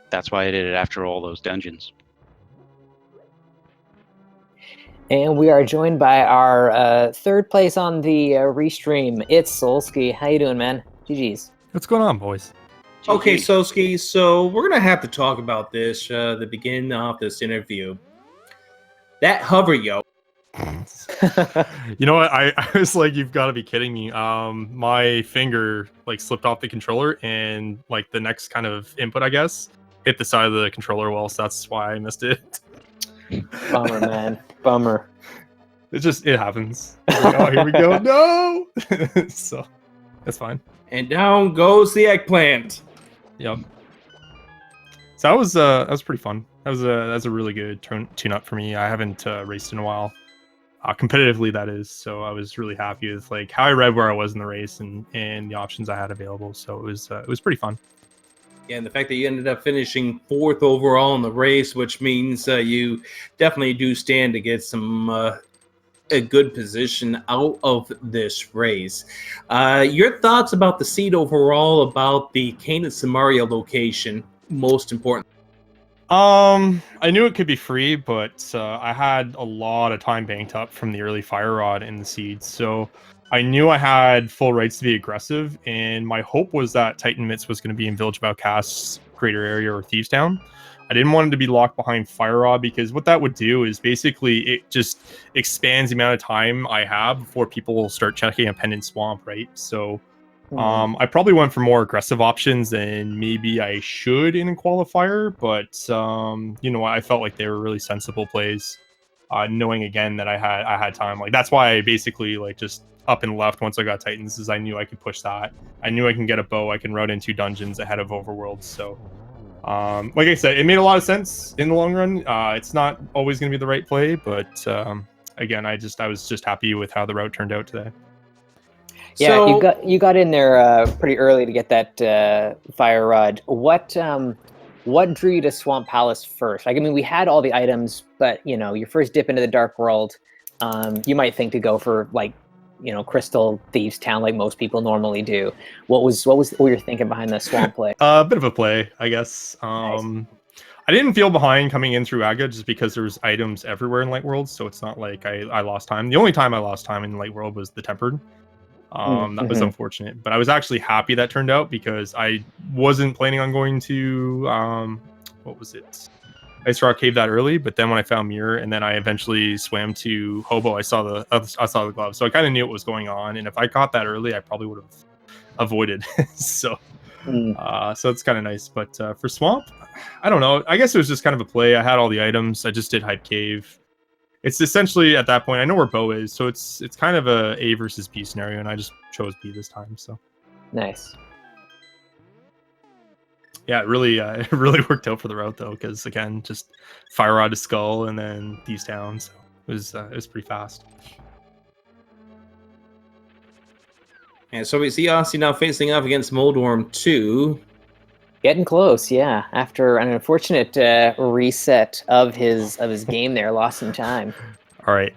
That's why I did it after all those dungeons. And we are joined by our 3rd place on the restream. It's Solsky. How you doing, man? GG's. What's going on, boys? GG. Okay, Solsky, so we're going to have to talk about this, the beginning of this interview. That hover yoke, You know what? I was like, you've got to be kidding me. My finger like slipped off the controller, and like the next kind of input, I guess, hit the side of the controller well. So that's why I missed it. Bummer, man. Bummer. It happens. Like, oh, here we go. No. So that's fine. And down goes the eggplant. Yep. So that was pretty fun. That was a really good tune-up for me. I haven't raced in a while, competitively that is. So I was really happy with like how I read where I was in the race and the options I had available. So it was pretty fun. Yeah, and the fact that you ended up finishing 4th overall in the race, which means you definitely do stand to get some a good position out of this race. Your thoughts about the seed overall, about the Canis and Mario location, most important. I knew it could be free, but I had a lot of time banked up from the early fire rod in the seeds, so I knew I had full rights to be aggressive, and my hope was that Titan Mitts was going to be in Village of Outcasts, Greater Area, or Thieves Town. I didn't want it to be locked behind fire rod, because what that would do is basically it just expands the amount of time I have before people will start checking a pendant swamp, right? So I probably went for more aggressive options than maybe I should in a qualifier, but you know, I felt like they were really sensible plays. Knowing again that I had time, like that's why I basically like just up and left once I got Titans, is I knew I could push that. I knew I can get a bow. I can route into dungeons ahead of Overworld. So, like I said, it made a lot of sense in the long run. It's not always going to be the right play, but again, I was just happy with how the route turned out today. Yeah, So, you got in there pretty early to get that fire rod. What drew you to Swamp Palace first? Like, I mean, we had all the items, but you know, your first dip into the Dark World, you might think to go for like, you know, Crystal Thieves Town, like most people normally do. What were you thinking behind the Swamp play? A bit of a play, I guess. Nice. I didn't feel behind coming in through Aga just because there was items everywhere in Light World, so it's not like I lost time. The only time I lost time in Light World was the Tempered. That was unfortunate, but I was actually happy that turned out, because I wasn't planning on going to what was it, Ice Rock Cave that early. But then when I found Mirror, and then I eventually swam to Hobo, I saw the glove, so I kind of knew what was going on. And if I caught that early, I probably would have avoided. So it's kind of nice. But for Swamp, I don't know. I guess it was just kind of a play. I had all the items. I just did Hype Cave. It's essentially at that point I know where Bo is, so it's kind of a versus B scenario, and I just chose B this time. So Nice. yeah, it really worked out for the route though, because again, just fire rod to skull and then Thieves Town, so it was pretty fast. and so we see Aussie now facing off against Moldworm 2. Getting close, yeah. After an unfortunate reset of his game there, lost some time. All right,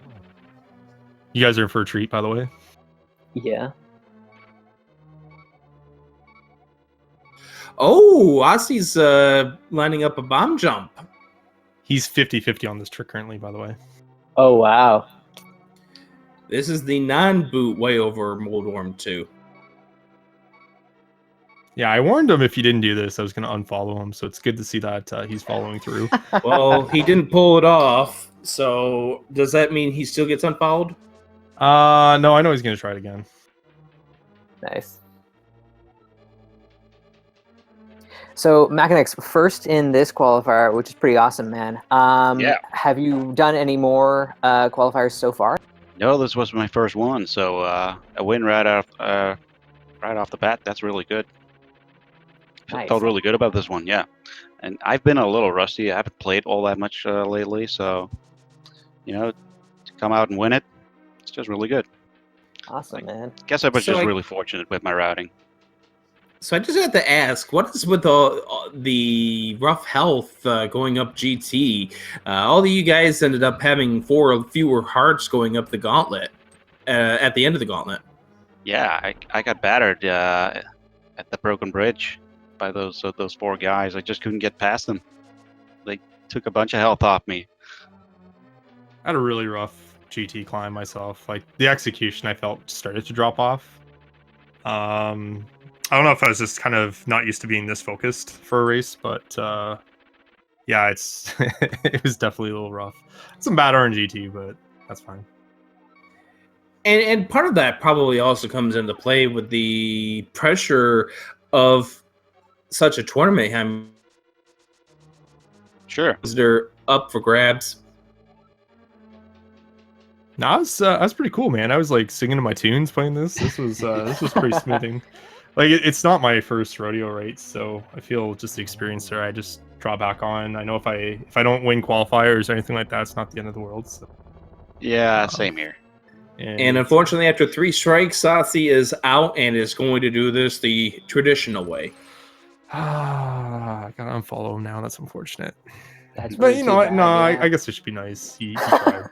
you guys are in for a treat, by the way. Yeah. Oh, Aussie's lining up a bomb jump. He's 50-50 on this trick currently, by the way. Oh wow. This is the non-boot way over Moldworm 2. Yeah, I warned him if he didn't do this, I was going to unfollow him. So it's good to see that he's following through. Well, he didn't pull it off. So does that mean he still gets unfollowed? No, I know he's going to try it again. Nice. So Macanex, first in this qualifier, which is pretty awesome, man. Yeah. Have you done any more qualifiers so far? No, this was my first one, so a win right off the bat. That's really good. Nice. Felt really good about this one, yeah. And I've been a little rusty. I haven't played all that much lately, so you know, to come out and win it, it's just really good. Awesome, man. Guess I was So just I- really fortunate with my routing. So I just have to ask, what is with the rough health going up GT? All of you guys ended up having 4 fewer hearts going up the gauntlet at the end of the gauntlet. Yeah, I got battered at the broken bridge by those 4 guys. I just couldn't get past them. They took a bunch of health off me. I had a really rough GT climb myself. Like the execution, I felt started to drop off. I don't know if I was just kind of not used to being this focused for a race, but yeah, it's it was definitely a little rough. Some bad RNG too, but That's fine. And part of that probably also comes into play with the pressure of such a tournament. I mean, Sure. they're up for grabs. No, that's pretty cool, man. I was like singing to my tunes playing this. This was pretty smoothing. Like it's not my first rodeo, right? So I feel just the experience there. I just draw back on. I know if I don't win qualifiers or anything like that, it's not the end of the world. So. Yeah, same here. And unfortunately, after 3 strikes, Saucy is out and is going to do this the traditional way. I gotta unfollow him now. That's unfortunate. That's But really you know too what? bad, No, yeah. I guess it should be nice. He tried.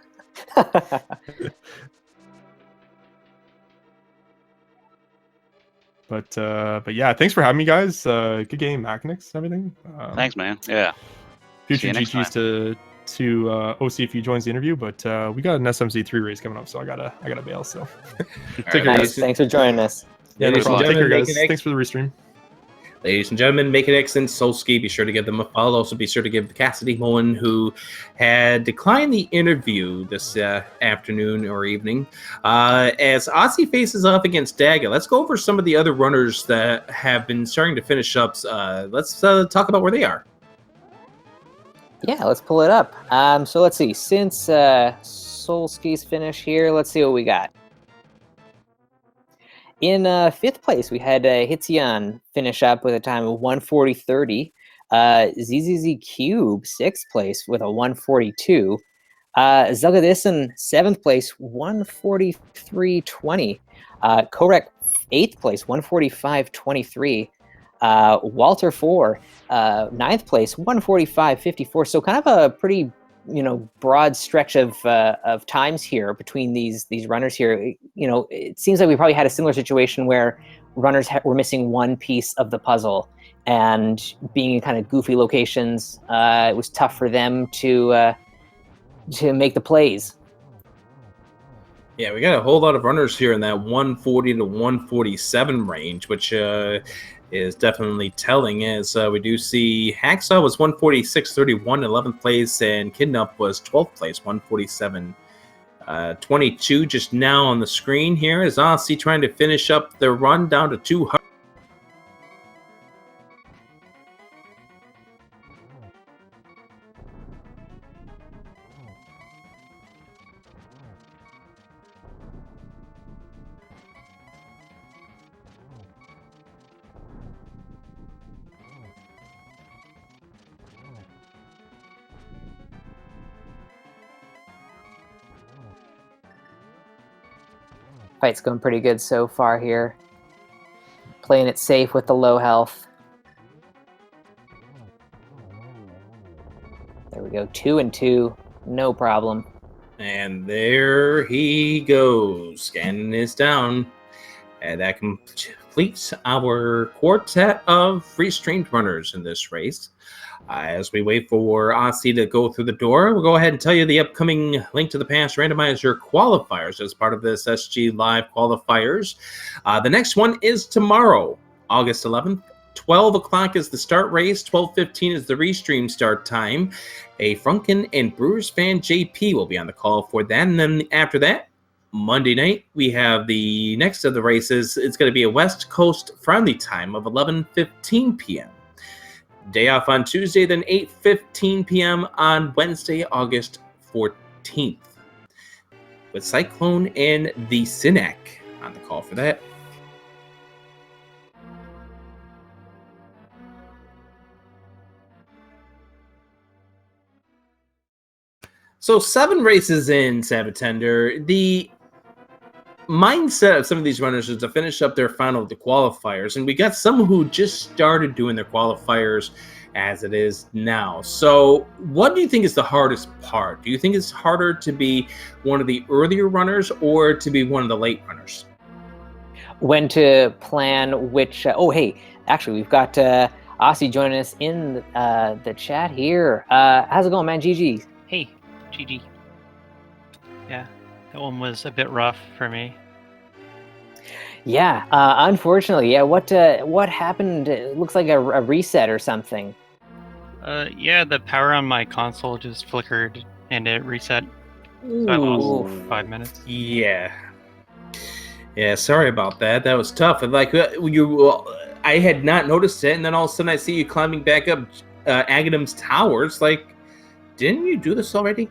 But yeah, thanks for having me, guys. Good game, Macnix, and everything. Thanks, man. Yeah. Future See you next GGs to OC if he joins the interview, but we got an SMZ3 race coming up, so I gotta bail. So Take care, Nice. guys. Thanks for joining us. yeah, no Ladies and problem. Take care, gentlemen, guys. make an Thanks for the restream. Ladies and gentlemen, make it excellent. Solsky, be sure to give them a follow. Also, be sure to give Cassidy Mullen, who had declined the interview this afternoon or evening, as Aussie faces off against Daga. Let's go over some of the other runners that have been starting to finish up. Let's talk about where they are. Yeah, let's pull it up. So let's see. Since Solsky's finish here, let's see what we got. In 5th place, we had Hitzian finish up with a time of 1:40:30. ZZZ Cube, 6th place with a 1:42. Zugadissen, 7th place, 1:43:20. Korek, 8th place, 1:45:23. Walter 4, 9th place, 1:45:54. So kind of a pretty broad stretch of times here between these runners here. It seems like we probably had a similar situation where runners were missing one piece of the puzzle, and being in kind of goofy locations, it was tough for them to make the plays. Yeah, we got a whole lot of runners here in that 140 to 147 range, which is definitely telling, as we do see Hacksaw was 146.31, 11th place, and Kidnap was 12th place, 147.22. Just now on the screen here is Aussie trying to finish up their run down to 200. Fight's going pretty good so far here. Playing it safe with the low health. There we go, 2 and 2, no problem. And there he goes. Ganon is down. And that completes our quartet of free streamed runners in this race. As we wait for Aussie to go through the door, we'll go ahead and tell you the upcoming Link to the Past Randomizer qualifiers as part of this SG Live qualifiers. The next one is tomorrow, August 11th. 12 o'clock is the start race. 12:15 is the restream start time. A Frunkin and Brewers fan JP will be on the call for that. And then after that, Monday night, we have the next of the races. It's going to be a West Coast friendly time of 11:15 p.m. Day off on Tuesday, then 8:15 p.m. on Wednesday, August 14th. With Cyclone and the Synac on the call for that. So 7 races in, Sabatender. The mindset of some of these runners is to finish up their final the qualifiers, and we got some who just started doing their qualifiers as it is now. So what do you think is the hardest part? Do you think it's harder to be one of the earlier runners or to be one of the late runners? When to plan which oh hey, actually we've got Aussie joining us in the chat here. How's it going, man? GG. Hey, GG. Yeah, that one was a bit rough for me. Yeah, unfortunately, yeah. What happened? It looks like a reset or something. Yeah, the power on my console just flickered and it reset. So I lost Ooh. 5 minutes. Yeah. Yeah, sorry about that. That was tough. And like I had not noticed it, and then all of a sudden I see you climbing back up Aganim's towers. Like, didn't you do this already?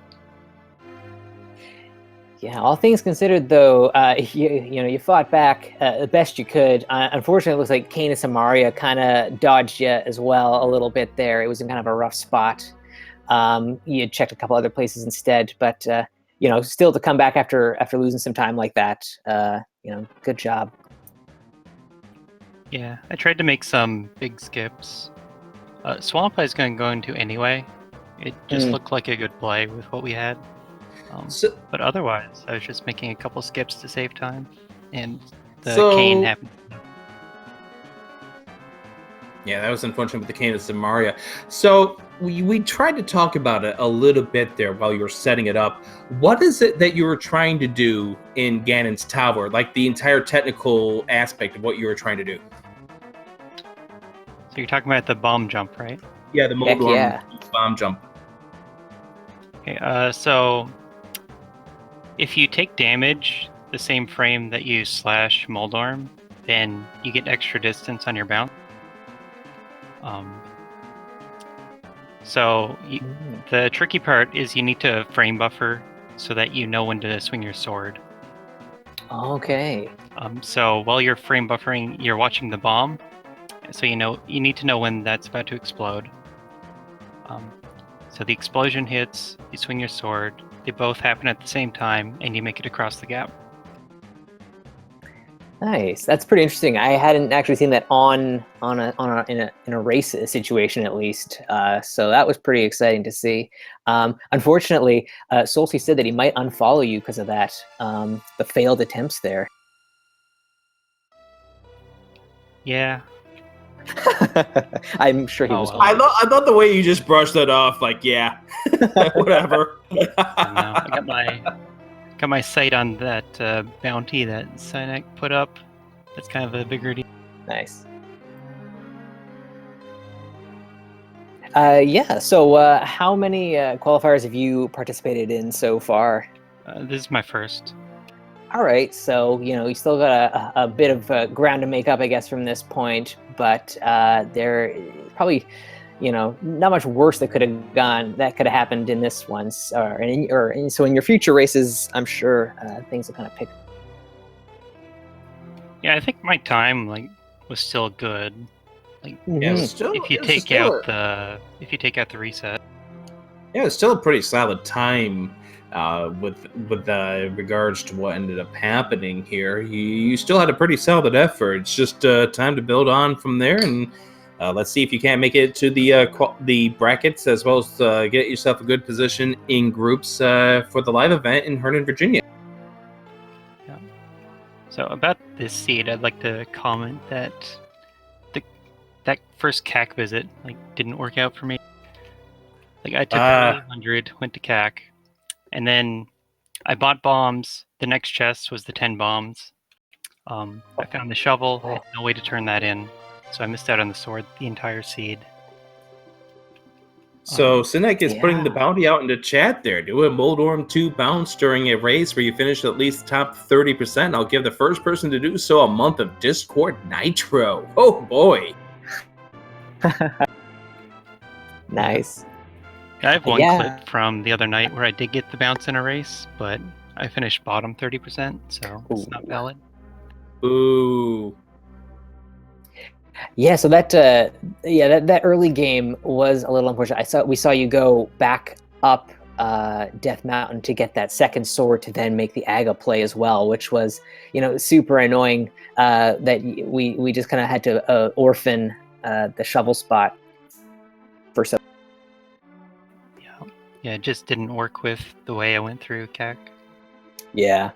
Yeah, all things considered, though, you fought back the best you could. Unfortunately, it looks like Kane and Samaria kind of dodged you as well a little bit there. It was in kind of a rough spot. You had checked a couple other places instead, but still to come back after losing some time like that, good job. Yeah, I tried to make some big skips. Swamp I was going to go into anyway. It just looked like a good play with what we had. But otherwise, I was just making a couple skips to save time, and the cane happened. Yeah, that was unfortunate with the cane of Samaria. So we tried to talk about it a little bit there while you were setting it up. What is it that you were trying to do in Ganon's tower? Like the entire technical aspect of what you were trying to do? So you're talking about the bomb jump, right? Yeah, the Heck Moldorm yeah. bomb jump. Okay, so if you take damage the same frame that you slash Moldorm, then you get extra distance on your bounce. The tricky part is you need to frame buffer so that you know when to swing your sword. Okay. So while you're frame buffering, you're watching the bomb, so you need to know when that's about to explode. So the explosion hits, you swing your sword, they both happen at the same time, and you make it across the gap. Nice. That's pretty interesting. I hadn't actually seen that in a race situation at least. So that was pretty exciting to see. Unfortunately, Solty said that he might unfollow you because of that. The failed attempts there. Yeah. I'm sure he was. well. I thought the way you just brushed that off, like, yeah, whatever. I got my sight on that bounty that Sinek put up. That's kind of a bigger deal. Nice. Yeah. So, how many qualifiers have you participated in so far? This is my first. All right, so you still got a bit of ground to make up, I guess, from this point. But there probably, not much worse that could have happened in this one, so in your future races, I'm sure things will kind of pick. Yeah, I think my time was still good. Yeah, if you take out the reset. Yeah, it's still a pretty solid time with regards to what ended up happening here. You still had a pretty solid effort. It's just time to build on from there, and let's see if you can't make it to the brackets, as well as get yourself a good position in groups for the live event in Herndon, Virginia. Yeah. So about this seed, I'd like to comment that that first CAC visit didn't work out for me. I took 100, went to CAC, and then I bought bombs. The next chest was the 10 bombs. I found the shovel. I had no way to turn that in, so I missed out on the sword the entire seed. So Sinek is putting the bounty out into chat there. Do a Moldorm 2 bounce during a race where you finish at least top 30%. I'll give the first person to do so a month of Discord Nitro. Oh boy. Nice. I have one clip from the other night where I did get the bounce in a race, but I finished bottom 30%, so it's not valid. Ooh. Yeah, so that early game was a little unfortunate. We saw you go back up Death Mountain to get that second sword to then make the Aga play as well, which was super annoying. That we just kind of had to orphan the shovel spot for some. Yeah, it just didn't work with the way I went through CAC. Yeah.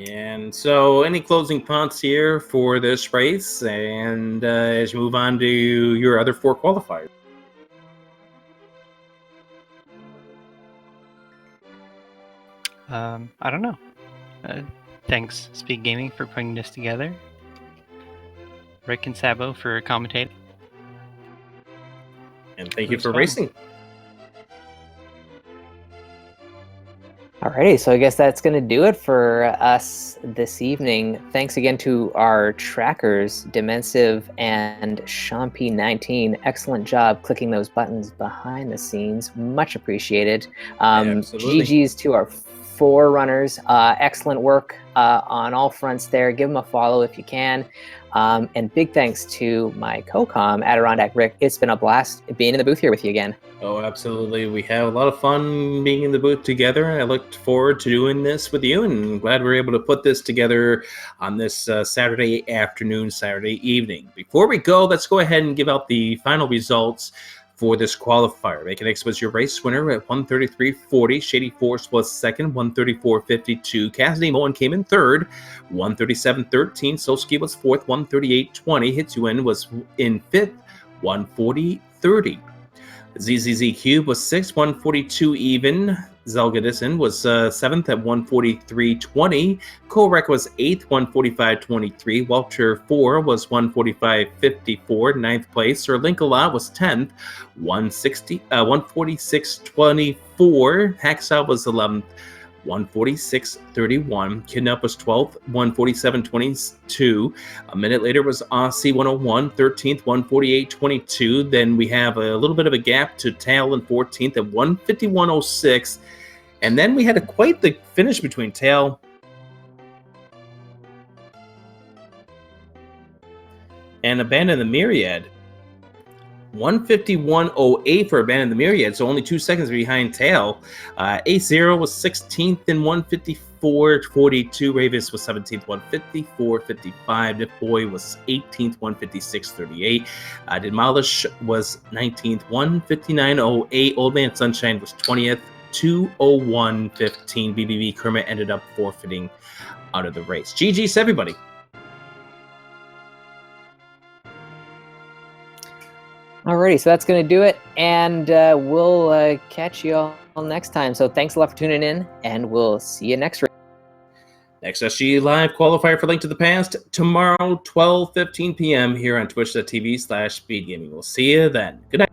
And so, any closing thoughts here for this race, and as you move on to your other 4 qualifiers? I don't know. Thanks, SpeedGaming, for putting this together. Rick and Sabo for commentating. Thank you was for fun. racing. Alrighty, so I guess that's going to do it for us this evening. Thanks again to our trackers, Dimensive and Champy19. Excellent job clicking those buttons behind the scenes. Much appreciated. Absolutely. GG's to our forerunners. Excellent work on all fronts there. Give them a follow if you can. And big thanks to my co-com, Adirondack Rick. It's been a blast being in the booth here with you again. Oh, absolutely. We have a lot of fun being in the booth together. I looked forward to doing this with you, and I'm glad we were able to put this together on this Saturday afternoon, Saturday evening. Before we go, let's go ahead and give out the final results for this qualifier. Mechanics was your race winner at 133.40. Shady Force was second, 134.52. Cassidy Moen came in third, 137.13. Solski was fourth, 138.20. Hitsuin was in fifth, 140.30. ZZZ Cube was 6th, 142 even. Zelgadison was 7th at 143.20. Korek was 8th, 145.23. Walter 4 was 145.54, 9th place. Sir Linkalot was 10th, 146.24. Hacksaw was 11th, 146.31. Kidnap was 12th, 147.22. A minute later was Aussie 101, 13th, 148.22. Then we have a little bit of a gap to Tail in 14th at 151.06. And then we had quite the finish between Tail and Abandon the Myriad. 151.08 for Abandon the Myriad, so only 2 seconds behind Tail. A0 was 16th in 154.42. Ravis was 17th, 154.55. Nip Boy was 18th, 156.38. Demolish was 19th, 159.08. Old Man Sunshine was 20th, 201.15. BBB Kermit ended up forfeiting out of the race. GG's, everybody. Alrighty, so that's going to do it, and we'll catch you all next time. So thanks a lot for tuning in, and we'll see you next week. Next SG Live qualifier for Link to the Past tomorrow, 12:15 p.m. here on twitch.tv/SpeedGaming. We'll see you then. Good night.